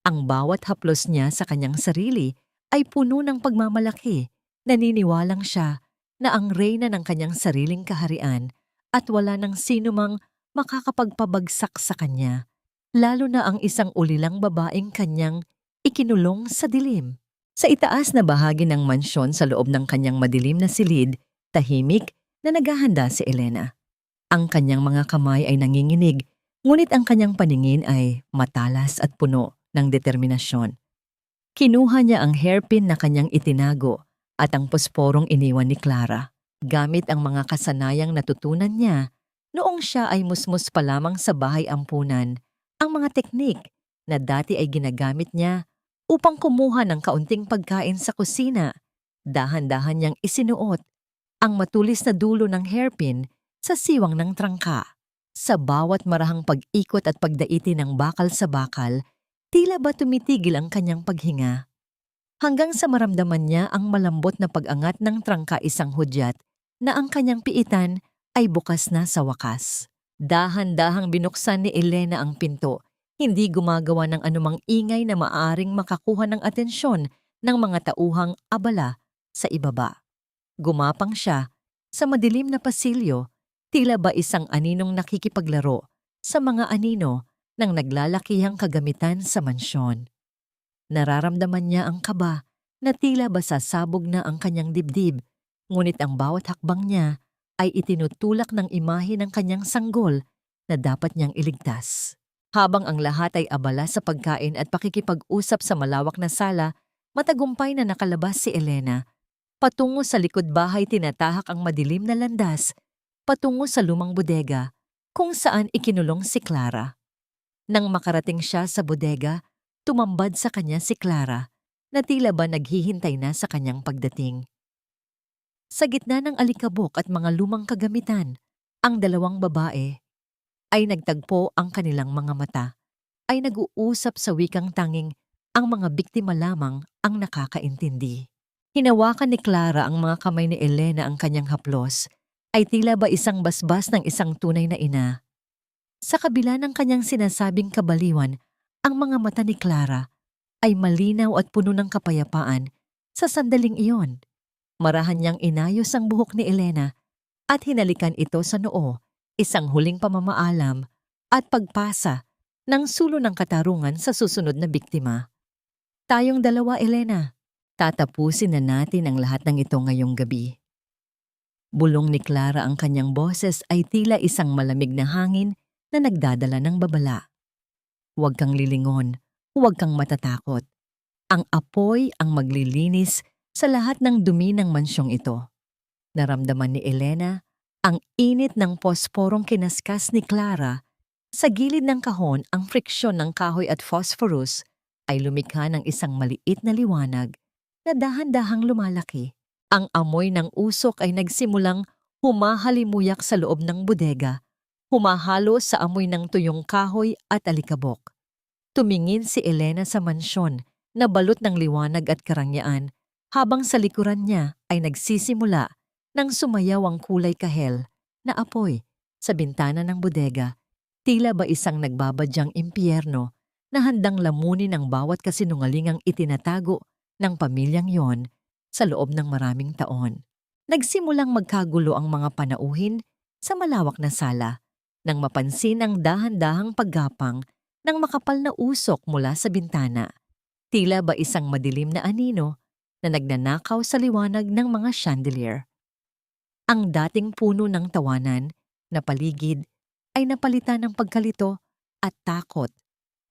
Ang bawat haplos niya sa kanyang sarili ay puno ng pagmamalaki. Naniniwalang siya na ang reyna ng kanyang sariling kaharian at wala ng sinumang makakapagpabagsak sa kanya, lalo na ang isang ulilang babaeng kanyang ikinulong sa dilim. Sa itaas na bahagi ng mansyon sa loob ng kanyang madilim na silid, tahimik na naghahanda si Elena. Ang kanyang mga kamay ay nanginginig, ngunit ang kanyang paningin ay matalas at puno ng determinasyon. Kinuha niya ang hairpin na kanyang itinago at ang posporong iniwan ni Clara, gamit ang mga kasanayang natutunan niya noong siya ay musmus pa lamang sa bahay ampunan, ang mga teknik na dati ay ginagamit niya upang kumuha ng kaunting pagkain sa kusina. Dahan-dahan niyang isinuot ang matulis na dulo ng hairpin sa siwang ng trangka. Sa bawat marahang pag-ikot at pagdaiti ng bakal sa bakal, tila ba tumitigil ang kanyang paghinga. Hanggang sa maramdaman niya ang malambot na pag-angat ng trangka, isang hudyat na ang kanyang piitan ay bukas na sa wakas. Dahan-dahang binuksan ni Elena ang pinto, hindi gumagawa ng anumang ingay na maaaring makakuha ng atensyon ng mga tauhang abala sa ibaba. Gumapang siya sa madilim na pasilyo, tila ba isang aninong nakikipaglaro sa mga anino ng naglalakihang kagamitan sa mansyon. Nararamdaman niya ang kaba na tila ba sasabog na ang kanyang dibdib, ngunit ang bawat hakbang niya ay itinutulak ng imahe ng kanyang sanggol na dapat niyang iligtas. Habang ang lahat ay abala sa pagkain at pakikipag-usap sa malawak na sala, matagumpay na nakalabas si Elena. Patungo sa likod bahay, tinatahak ang madilim na landas, patungo sa lumang bodega, kung saan ikinulong si Clara. Nang makarating siya sa bodega, tumambad sa kanya si Clara na tila ba naghihintay na sa kanyang pagdating. Sa gitna ng alikabok at mga lumang kagamitan, ang dalawang babae ay nagtagpo ang kanilang mga mata, ay nag-uusap sa wikang tanging ang mga biktima lamang ang nakakaintindi. Hinawakan ni Clara ang mga kamay ni Elena ang kanyang haplos, ay tila ba isang basbas ng isang tunay na ina. Sa kabila ng kanyang sinasabing kabaliwan, ang mga mata ni Clara ay malinaw at puno ng kapayapaan sa sandaling iyon. Marahan niyang inayos ang buhok ni Elena at hinalikan ito sa noo, isang huling pamamaalam at pagpasa ng sulo ng katarungan sa susunod na biktima. Tayong dalawa, Elena, tatapusin na natin ang lahat ng ito ngayong gabi. Bulong ni Clara, ang kanyang boses ay tila isang malamig na hangin na nagdadala ng babala. Huwag kang lilingon, huwag kang matatakot. Ang apoy ang maglilinis sa lahat ng dumi ng mansyong ito. Naramdaman ni Elena ang init ng posporong kinaskas ni Clara. Sa gilid ng kahon, ang friksyon ng kahoy at phosphorus ay lumikha ng isang maliit na liwanag na dahan-dahang lumalaki. Ang amoy ng usok ay nagsimulang humahalimuyak sa loob ng bodega, humahalo sa amoy ng tuyong kahoy at alikabok. Tumingin si Elena sa mansyon na balot ng liwanag at karangyaan, habang sa likuran niya ay nagsisimula nang sumayaw ang kulay kahel na apoy sa bintana ng bodega. Tila ba isang nagbabadyang impyerno na handang lamunin ang bawat kasinungalingang itinatago ng pamilyang yon sa loob ng maraming taon. Nagsimulang magkagulo ang mga panauhin sa malawak na sala nang mapansin ang dahan-dahang paggapang ng makapal na usok mula sa bintana. Tila ba isang madilim na anino na nagnanakaw sa liwanag ng mga chandelier. Ang dating puno ng tawanan na paligid ay napalitan ng pagkalito at takot,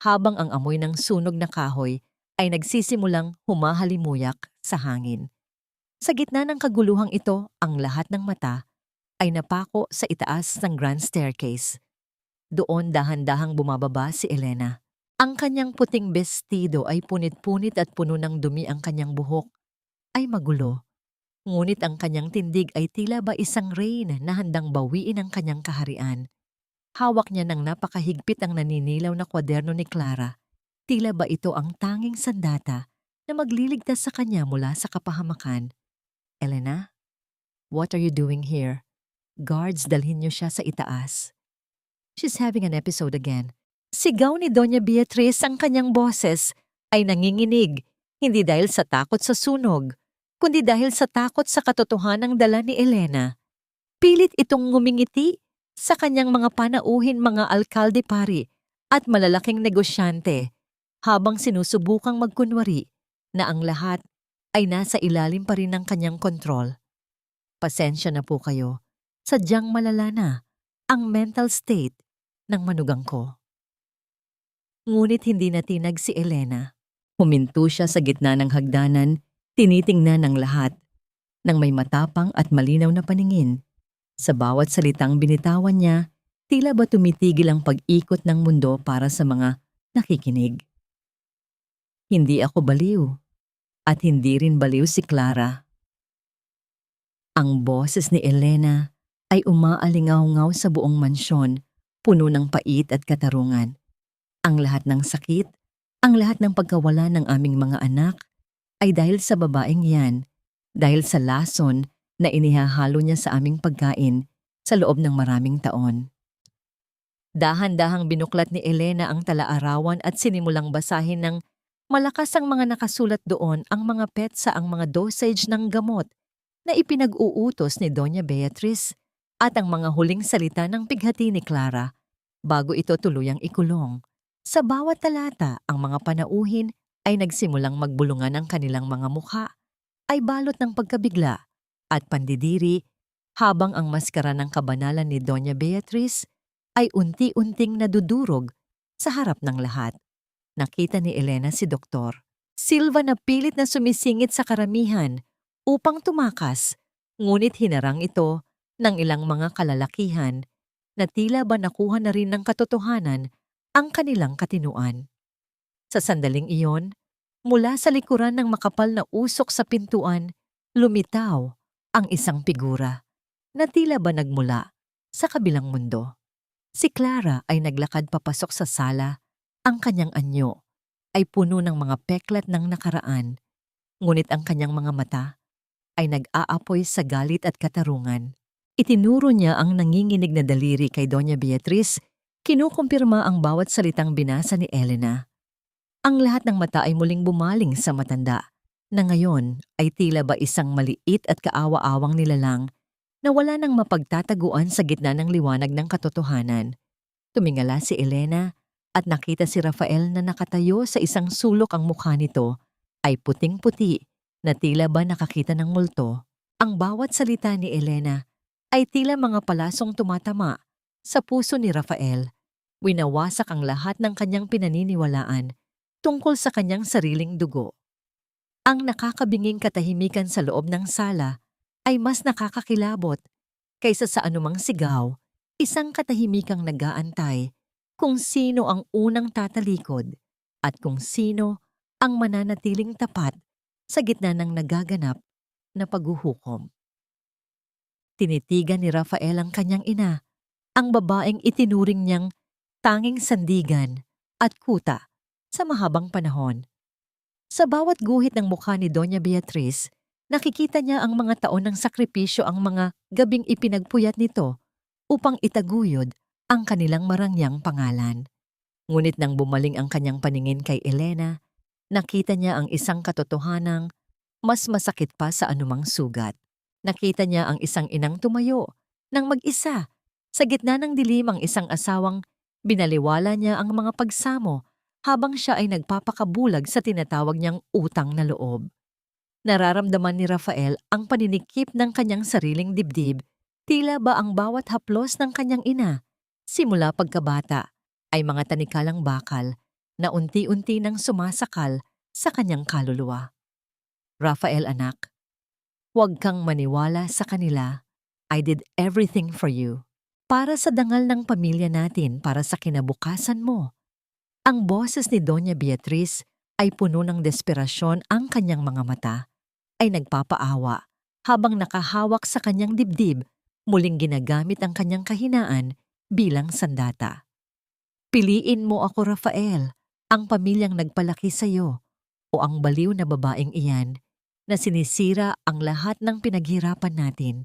habang ang amoy ng sunog na kahoy ay nagsisimulang humahalimuyak sa hangin. Sa gitna ng kaguluhang ito, ang lahat ng mata ay napako sa itaas ng grand staircase. Doon dahan-dahang bumababa si Elena. Ang kanyang puting bestido ay punit-punit at puno ng dumi, ang kanyang buhok ay magulo. Ngunit ang kanyang tindig ay tila ba isang rain na handang bawiin ang kanyang kaharian. Hawak niya ng napakahigpit ang naninilaw na kwaderno ni Clara. Tila ba ito ang tanging sandata na magliligtas sa kanya mula sa kapahamakan. Elena, what are you doing here? Guards, dalhin niyo siya sa itaas. She's having an episode again. Sigaw ni Doña Beatriz, ang kanyang boses ay nanginginig, hindi dahil sa takot sa sunog, kundi dahil sa takot sa katotohanang dala ni Elena. Pilit itong ngumingiti sa kanyang mga panauhin, mga alkalde pari at malalaking negosyante, habang sinusubukang magkunwari na ang lahat ay nasa ilalim pa rin ng kanyang kontrol. Pasensya na po kayo, sadyang malala na ang mental state ng manugang ko. Ngunit hindi natinag si Elena. Huminto siya sa gitna ng hagdanan, tinitingnan ng lahat, nang may matapang at malinaw na paningin. Sa bawat salitang binitawan niya, tila ba tumitigil ang pag-ikot ng mundo para sa mga nakikinig. Hindi ako baliw, at hindi rin baliw si Clara. Ang boses ni Elena ay umaalingaw-ngaw sa buong mansyon, puno ng pait at katarungan. Ang lahat ng sakit, ang lahat ng pagkawala ng aming mga anak ay dahil sa babaeng yan, dahil sa lason na inihahalo niya sa aming pagkain sa loob ng maraming taon. Dahan-dahang binuklat ni Elena ang talaarawan at sinimulang basahin ng malakas ang mga nakasulat doon, ang mga petsa, ang mga dosage ng gamot na ipinag-uutos ni Doña Beatriz at ang mga huling salita ng pighati ni Clara bago ito tuluyang ikulong. Sa bawat talata, ang mga panauhin ay nagsimulang magbulungan, ang kanilang mga mukha ay balot ng pagkabigla at pandidiri, habang ang maskara ng kabanalan ni Doña Beatriz ay unti-unting nadudurog sa harap ng lahat. Nakita ni Elena si Doktor Silva na pilit na sumisingit sa karamihan upang tumakas, ngunit hinarang ito ng ilang mga kalalakihan na tila ba nakuha na rin ng katotohanan ang kanilang katinuan. Sa sandaling iyon, Mula sa likuran ng makapal na usok sa pintuan, lumitaw ang isang figura na tila ba nagmula sa kabilang mundo. Si Clara ay naglakad papasok sa sala. Ang kanyang anyo ay puno ng mga peklat ng nakaraan, ngunit ang kanyang mga mata ay nag-aapoy sa galit at katarungan. Itinuro niya ang nanginginig na daliri kay Doña Beatriz, kinukumpirma ang bawat salitang binasa ni Elena. Ang lahat ng mata ay muling bumaling sa matanda, na ngayon ay tila ba isang maliit at kaawa-awang nilalang na wala nang mapagtataguan sa gitna ng liwanag ng katotohanan. Tumingala si Elena at nakita si Rafael na nakatayo sa isang sulok. Ang mukha nito ay puting-puti na tila ba nakakita ng multo. Ang bawat salita ni Elena ay tila mga palasong tumatama sa puso ni Rafael. Winawasak ang lahat ng kanyang pinaniniwalaan tungkol sa kanyang sariling dugo. Ang nakakabinging katahimikan sa loob ng sala ay mas nakakakilabot kaysa sa anumang sigaw, isang katahimikang nag-aantay kung sino ang unang tatalikod at kung sino ang mananatiling tapat sa gitna ng nagaganap na paghuhukom. Tinitigan ni Rafael ang kanyang ina, ang babaeng itinuring niyang tanging sandigan at kuta sa mahabang panahon. Sa bawat guhit ng mukha ni Doña Beatriz, nakikita niya ang mga taon ng sakripisyo, ang mga gabing ipinagpuyat nito upang itaguyod ang kanilang marangyang pangalan. Ngunit nang bumaling ang kanyang paningin kay Elena, nakita niya ang isang katotohanang mas masakit pa sa anumang sugat. Nakita niya ang isang inang tumayo nang mag-isa sa gitna ng dilim, ang isang asawang binaliwala niya ang mga pagsamo habang siya ay nagpapakabulag sa tinatawag niyang utang na loob. Nararamdaman ni Rafael ang paninikip ng kanyang sariling dibdib, tila ba ang bawat haplos ng kanyang ina, simula pagkabata, ay mga tanikalang bakal na unti-unti nang sumasakal sa kanyang kaluluwa. Rafael, anak, huwag kang maniwala sa kanila. I did everything for you. Para sa dangal ng pamilya natin, para sa kinabukasan mo. Ang boses ni Doña Beatriz ay puno ng desperasyon. Ang kanyang mga mata ay nagpapaawa habang nakahawak sa kanyang dibdib, muling ginagamit ang kanyang kahinaan bilang sandata. Piliin mo ako, Rafael, ang pamilyang nagpalaki sa iyo o ang baliw na babaeng iyan na sinisira ang lahat ng pinaghirapan natin.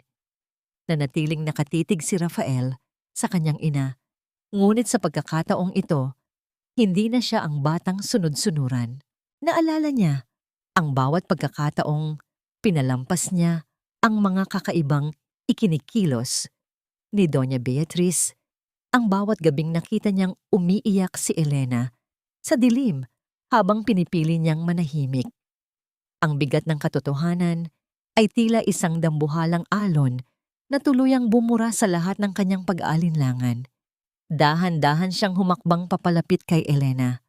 Nanatiling nakatitig si Rafael sa kanyang ina, ngunit sa pagkakataong ito, hindi na siya ang batang sunod-sunuran. Naalala niya ang bawat pagkakataong pinalampas niya ang mga kakaibang ikinikilos ni Doña Beatriz, ang bawat gabing nakita niyang umiiyak si Elena sa dilim habang pinipili niyang manahimik. Ang bigat ng katotohanan ay tila isang dambuhalang alon na tuluyang bumura sa lahat ng kanyang pag-aalinlangan. Dahan-dahan siyang humakbang papalapit kay Elena.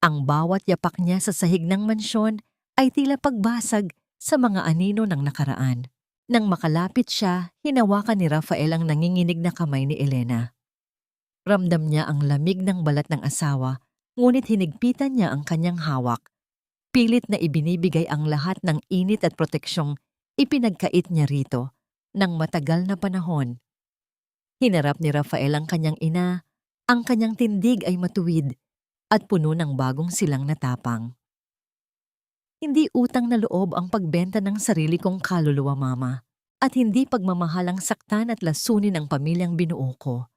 Ang bawat yapak niya sa sahig ng mansyon ay tila pagbasag sa mga anino ng nakaraan. Nang makalapit siya, hinawakan ni Rafael ang nanginginig na kamay ni Elena. Ramdam niya ang lamig ng balat ng asawa, ngunit hinigpitan niya ang kanyang hawak. Pilit na ibinibigay ang lahat ng init at proteksyong ipinagkait niya rito ng matagal na panahon. Hinarap ni Rafael ang kanyang ina, ang kanyang tindig ay matuwid at puno ng bagong silang na tapang. Hindi utang na loob ang pagbenta ng sarili kong kaluluwa, Mama, at hindi pagmamahalang saktan at lasunin ang pamilyang binuo ko.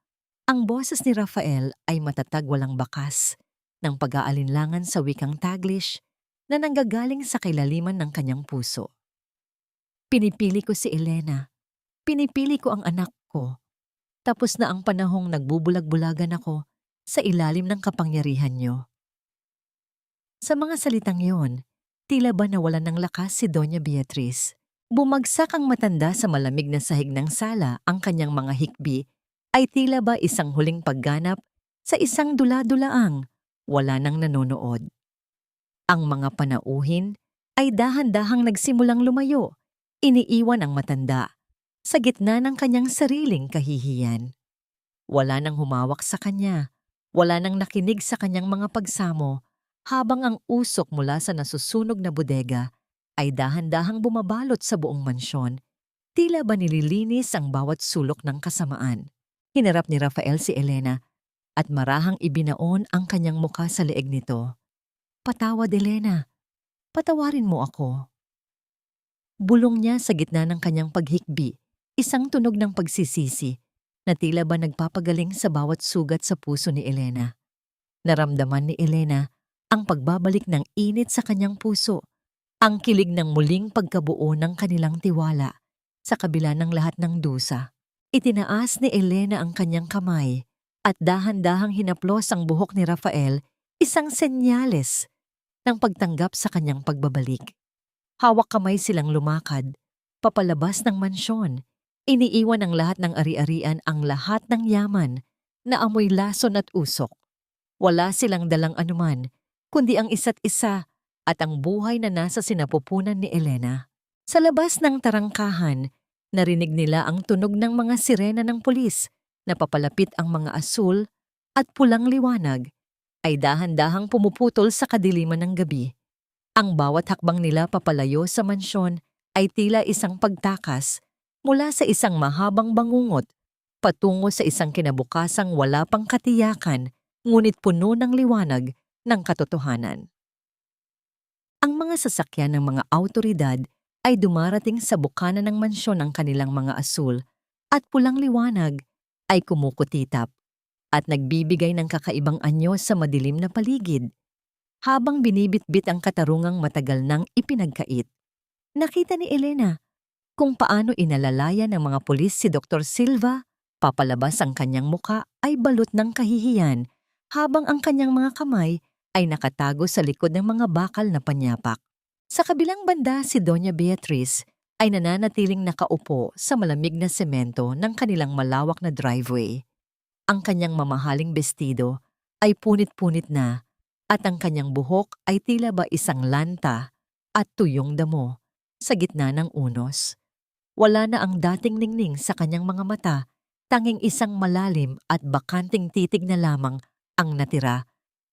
Ang boses ni Rafael ay matatag, walang bakas, ng pag-aalinlangan sa wikang Taglish na nanggagaling sa kailaliman ng kanyang puso. Pinipili ko si Elena. Pinipili ko ang anak ko. Tapos na ang panahong nagbubulag-bulagan ako sa ilalim ng kapangyarihan niyo. Sa mga salitang yon, tila ba nawalan ng lakas si Doña Beatriz. Bumagsak ang matanda sa malamig na sahig ng sala. Ang kanyang mga hikbi ay tila ba isang huling pagganap sa isang dula-dulaang wala nang nanonood. Ang mga panauhin ay dahan-dahang nagsimulang lumayo. Iniiwan ang matanda sa gitna ng kanyang sariling kahihiyan. Wala nang humawak sa kanya, wala nang nakinig sa kanyang mga pagsamo, habang ang usok mula sa nasusunog na bodega ay dahan-dahang bumabalot sa buong mansyon. Tila ba nililinis ang bawat sulok ng kasamaan. Hinarap ni Rafael si Elena at marahang ibinaon ang kanyang muka sa leeg nito. "Patawad, Elena. Patawarin mo ako." Bulong niya sa gitna ng kanyang paghikbi, isang tunog ng pagsisisi na tila ba nagpapagaling sa bawat sugat sa puso ni Elena. Naramdaman ni Elena ang pagbabalik ng init sa kanyang puso, ang kilig ng muling pagkabuo ng kanilang tiwala sa kabila ng lahat ng dusa. Itinaas ni Elena ang kanyang kamay at dahan-dahang hinaplos ang buhok ni Rafael, isang senyales ng pagtanggap sa kanyang pagbabalik. Hawak kamay silang lumakad, papalabas ng mansyon. Iniiwan ang lahat ng ari-arian, ang lahat ng yaman na amoy lason at usok. Wala silang dalang anuman, kundi ang isa't isa at ang buhay na nasa sinapupunan ni Elena. Sa labas ng tarangkahan, narinig nila ang tunog ng mga sirena ng pulis na papalapit ang mga asul at pulang liwanag ay dahan-dahang pumuputol sa kadiliman ng gabi. Ang bawat hakbang nila papalayo sa mansyon ay tila isang pagtakas mula sa isang mahabang bangungot patungo sa isang kinabukasang wala pang katiyakan ngunit puno ng liwanag ng katotohanan. Ang mga sasakyan ng mga awtoridad ay dumarating sa bukana ng mansyon ng kanilang mga asul at pulang liwanag ay kumukutitap at nagbibigay ng kakaibang anyo sa madilim na paligid. Habang binibitbit ang katarungang matagal nang ipinagkait, nakita ni Elena kung paano inalalaya ng mga pulis si Dr. Silva. Papalabas ang kanyang muka ay balot ng kahihiyan habang ang kanyang mga kamay ay nakatago sa likod ng mga bakal na panyapak. Sa kabilang banda, si Doña Beatriz ay nananatiling nakaupo sa malamig na semento ng kanilang malawak na driveway. Ang kanyang mamahaling bestido ay punit-punit na at ang kanyang buhok ay tila ba isang lanta at tuyong damo sa gitna ng unos. Wala na ang dating ningning sa kanyang mga mata, tanging isang malalim at bakanting titig na lamang ang natira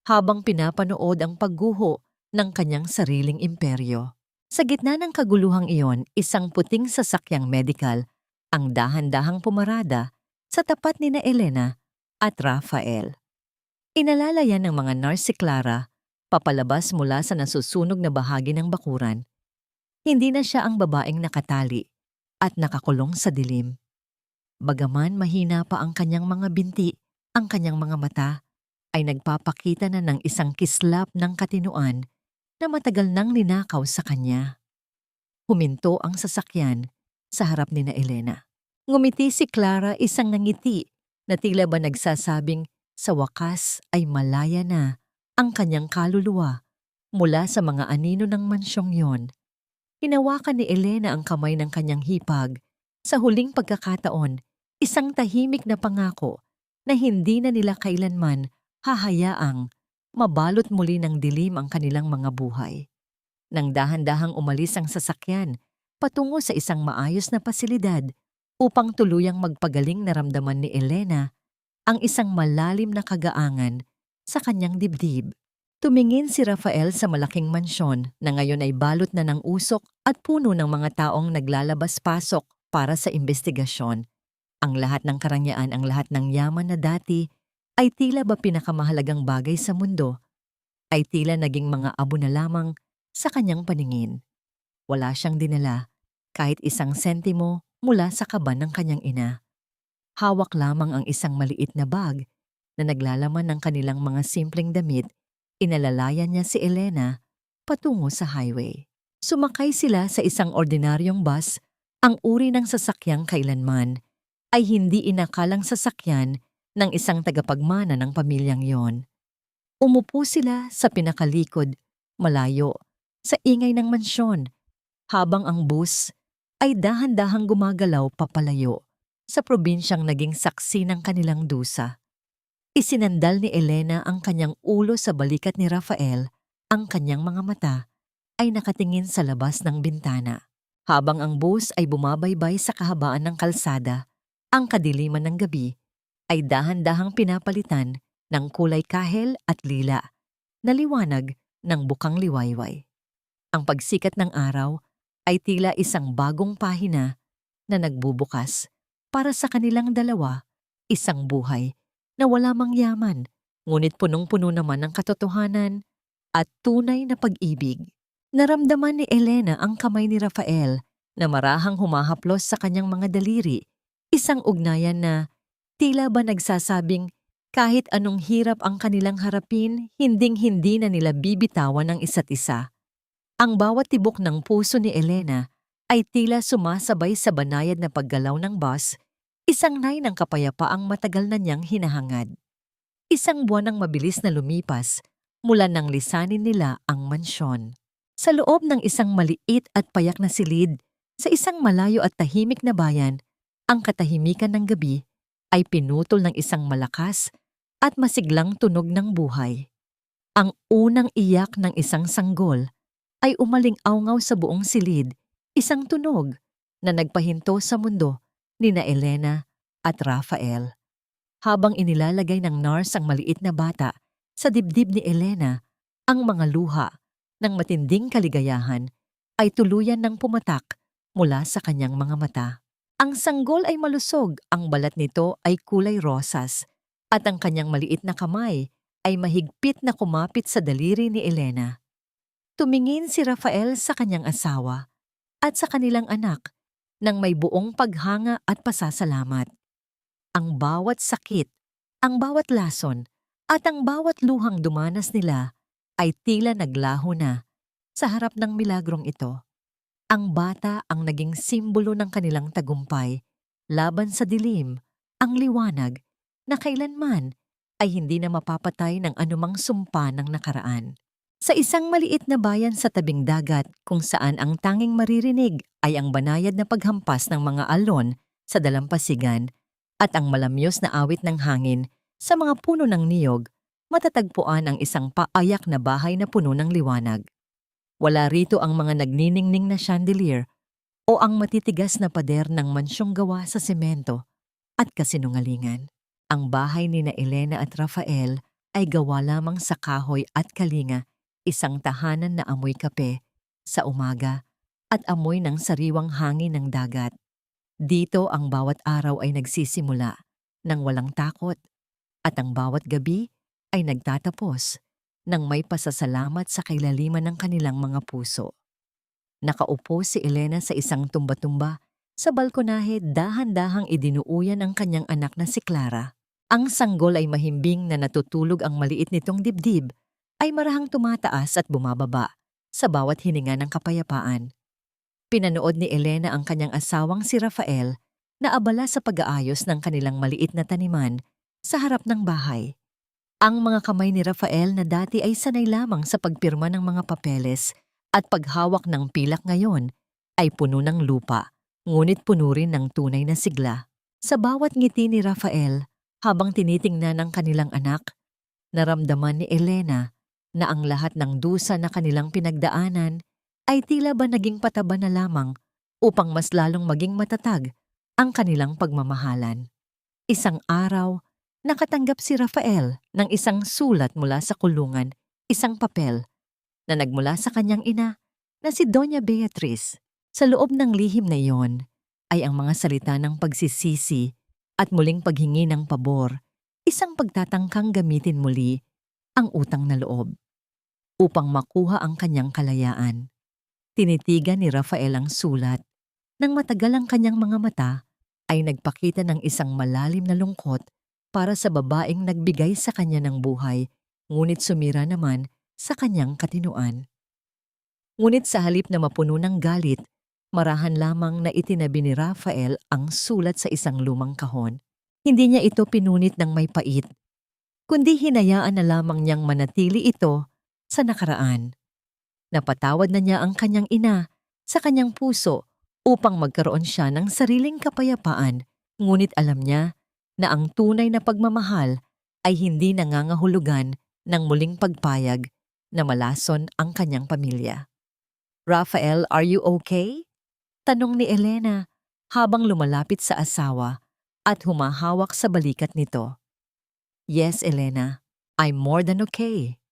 habang pinapanood ang pagguho ng kanyang sariling imperyo. Sa gitna ng kaguluhang iyon, isang puting sasakyang medikal ang dahan-dahang pumarada sa tapat ni na Elena at Rafael. Inalalayan ng mga nurse si Clara, papalabas mula sa nasusunog na bahagi ng bakuran. Hindi na siya ang babaeng nakatali at nakakulong sa dilim. Bagaman mahina pa ang kanyang mga binti, ang kanyang mga mata ay nagpapakita na ng isang kislap ng katinuan na matagal nang ninakaw sa kanya. Huminto ang sasakyan sa harap ni na Elena. Ngumiti si Clara, isang nangiti na tila ba nagsasabing sa wakas ay malaya na ang kanyang kaluluwa mula sa mga anino ng mansyong yon. Hinawakan ni Elena ang kamay ng kanyang hipag. Sa huling pagkakataon, isang tahimik na pangako na hindi na nila kailanman hahayaang mabalot muli ng dilim ang kanilang mga buhay. Nang dahan-dahang umalis ang sasakyan patungo sa isang maayos na pasilidad upang tuluyang magpagaling, naramdaman ni Elena ang isang malalim na kagaangan sa kanyang dibdib. Tumingin si Rafael sa malaking mansyon na ngayon ay balot na ng usok at puno ng mga taong naglalabas-pasok para sa investigasyon. Ang lahat ng karangyaan, ang lahat ng yaman na dati ay tila ba pinakamahalagang bagay sa mundo, ay tila naging mga abo na lamang sa kanyang paningin. Wala siyang dinala kahit isang sentimo mula sa kaban ng kanyang ina. Hawak lamang ang isang maliit na bag na naglalaman ng kanilang mga simpleng damit. Inalalayan niya si Elena patungo sa highway. Sumakay sila sa isang ordinaryong bus, ang uri ng sasakyang kailanman ay hindi inakalang sasakyan ng isang tagapagmana ng pamilyang yon. Umupo sila sa pinakalikod, malayo, sa ingay ng mansyon, habang ang bus ay dahan-dahang gumagalaw papalayo sa probinsyang naging saksi ng kanilang dusa. Isinandal ni Elena ang kanyang ulo sa balikat ni Rafael, ang kanyang mga mata ay nakatingin sa labas ng bintana. Habang ang bus ay bumabaybay sa kahabaan ng kalsada, ang kadiliman ng gabi ay dahan-dahang pinapalitan ng kulay kahel at lila na liwanag ng bukang liwayway. Ang pagsikat ng araw ay tila isang bagong pahina na nagbubukas para sa kanilang dalawa, isang buhay na wala mang yaman, ngunit punong-puno naman ng katotohanan at tunay na pag-ibig. Naramdaman ni Elena ang kamay ni Rafael na marahang humahaplos sa kanyang mga daliri, isang ugnayan na tila ba nagsasabing kahit anong hirap ang kanilang harapin, hinding-hindi na nila bibitawan ang isa't isa. Ang bawat tibok ng puso ni Elena ay tila sumasabay sa banayad na paggalaw ng bus, isang nay ng kapayapaang matagal na niyang hinahangad. Isang buwan ang mabilis na lumipas mula nang lisanin nila ang mansyon. Sa loob ng isang maliit at payak na silid, sa isang malayo at tahimik na bayan, ang katahimikan ng gabi ay pinutol ng isang malakas at masiglang tunog ng buhay. Ang unang iyak ng isang sanggol ay umaling-awngaw sa buong silid, isang tunog na nagpahinto sa mundo ni na Elena at Rafael. Habang inilalagay ng nurse ang maliit na bata sa dibdib ni Elena, ang mga luha ng matinding kaligayahan ay tuluyan ng pumatak mula sa kanyang mga mata. Ang sanggol ay malusog, ang balat nito ay kulay rosas, at ang kanyang maliit na kamay ay mahigpit na kumapit sa daliri ni Elena. Tumingin si Rafael sa kanyang asawa at sa kanilang anak nang may buong paghanga at pasasalamat. Ang bawat sakit, ang bawat lason, at ang bawat luhang dumanas nila ay tila naglaho na sa harap ng milagrong ito. Ang bata ang naging simbolo ng kanilang tagumpay laban sa dilim, ang liwanag na kailanman ay hindi na mapapatay ng anumang sumpa ng nakaraan. Sa isang maliit na bayan sa tabing dagat kung saan ang tanging maririnig ay ang banayad na paghampas ng mga alon sa dalampasigan at ang malamyos na awit ng hangin sa mga puno ng niyog, matatagpuan ang isang paayak na bahay na puno ng liwanag. Wala rito ang mga nagniningning na chandelier o ang matitigas na pader ng mansyong gawa sa semento at kasinungalingan. Ang bahay ni na Elena at Rafael ay gawa lamang sa kahoy at kalinga, isang tahanan na amoy kape sa umaga at amoy ng sariwang hangin ng dagat. Dito ang bawat araw ay nagsisimula ng walang takot at ang bawat gabi ay nagtatapos nang may pasasalamat sa kailaliman ng kanilang mga puso. Nakaupo si Elena sa isang tumba-tumba sa balkonahe, dahan-dahang idinuuyan ang kanyang anak na si Clara. Ang sanggol ay mahimbing na natutulog, ang maliit nitong dibdib ay marahang tumataas at bumababa sa bawat hininga ng kapayapaan. Pinanood ni Elena ang kanyang asawang si Rafael na abala sa pag-aayos ng kanilang maliit na taniman sa harap ng bahay. Ang mga kamay ni Rafael na dati ay sanay lamang sa pagpirma ng mga papeles at paghawak ng pilak ngayon ay puno ng lupa, ngunit puno rin ng tunay na sigla. Sa bawat ngiti ni Rafael, habang tinitingnan ng kanilang anak, naramdaman ni Elena na ang lahat ng dusa na kanilang pinagdaanan ay tila ba naging pataba na lamang upang mas lalong maging matatag ang kanilang pagmamahalan. Isang araw, nakatanggap si Rafael ng isang sulat mula sa kulungan, isang papel na nagmula sa kanyang ina na si Doña Beatriz. Sa loob ng lihim na iyon ay ang mga salita ng pagsisisi at muling paghingi ng pabor, isang pagtatangkang gamitin muli ang utang na loob upang makuha ang kanyang kalayaan. Tinitigan ni Rafael ang sulat. Nang matagal ang kanyang mga mata, ay nagpakita ng isang malalim na lungkot para sa babaeng nagbigay sa kanya ng buhay, ngunit sumira naman sa kanyang katinuan. Ngunit sa halip na mapuno ng galit, marahan lamang na itinabi ni Rafael ang sulat sa isang lumang kahon. Hindi niya ito pinunit ng may pait, kundi hinayaan na lamang niyang manatili ito sa nakaraan. Napatawad na niya ang kanyang ina sa kanyang puso upang magkaroon siya ng sariling kapayapaan, ngunit alam niya na ang tunay na pagmamahal ay hindi nangangahulugan ng muling pagpayag na malason ang kanyang pamilya. "Rafael, are you okay?" tanong ni Elena habang lumalapit sa asawa at humahawak sa balikat nito. "Yes, Elena, I'm more than okay."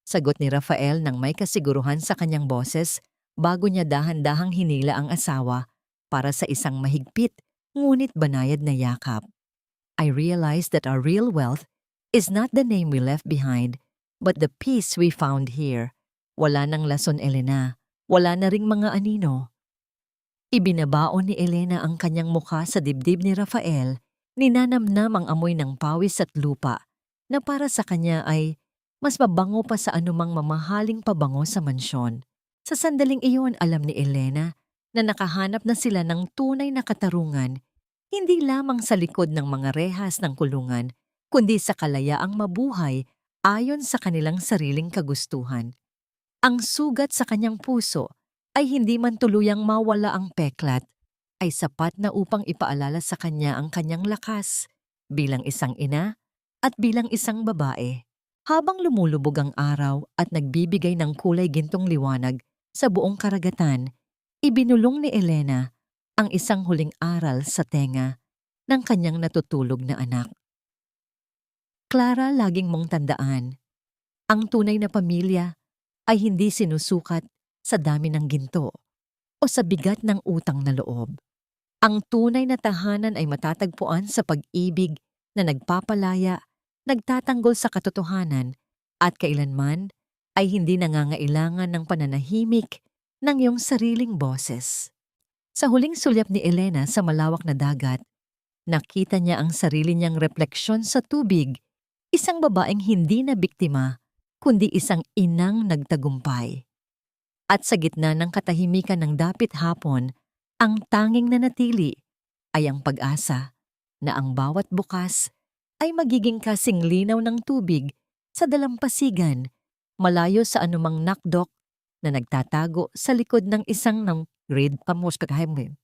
Sagot ni Rafael nang may kasiguruhan sa kanyang boses bago niya dahan-dahang hinila ang asawa para sa isang mahigpit ngunit banayad na yakap. I realized that our real wealth is not the name we left behind, but the peace we found here. Wala nang lason, Elena. Wala na ring mga anino. Ibinabaon ni Elena ang kanyang mukha sa dibdib ni Rafael, ninanamnam ang amoy ng pawis at lupa na para sa kanya ay mas mabango pa sa anumang mamahaling pabango sa mansyon. Sa sandaling iyon, alam ni Elena na nakahanap na sila ng tunay na katarungan, hindi lamang sa likod ng mga rehas ng kulungan, kundi sa kalayaang mabuhay ayon sa kanilang sariling kagustuhan. Ang sugat sa kanyang puso ay hindi man tuluyang mawala ang peklat, ay sapat na upang ipaalala sa kanya ang kanyang lakas bilang isang ina at bilang isang babae. Habang lumulubog ang araw at nagbibigay ng kulay gintong liwanag sa buong karagatan, ibinulong ni Elena ang isang huling aral sa tenga ng kanyang natutulog na anak. Clara, laging mong tandaan, ang tunay na pamilya ay hindi sinusukat sa dami ng ginto o sa bigat ng utang na loob. Ang tunay na tahanan ay matatagpuan sa pag-ibig na nagpapalaya, nagtatanggol sa katotohanan, at kailanman ay hindi nangangailangan ng pananahimik ng iyong sariling boses. Sa huling sulyap ni Elena sa malawak na dagat, nakita niya ang sarili niyang refleksyon sa tubig, isang babaeng hindi na biktima, kundi isang inang nagtagumpay. At sa gitna ng katahimikan ng dapit hapon, ang tanging nanatili ay ang pag-asa na ang bawat bukas ay magiging kasing linaw ng tubig sa dalampasigan, malayo sa anumang nakdok na nagtatago sa likod ng isang ng grid pamos kakahimin.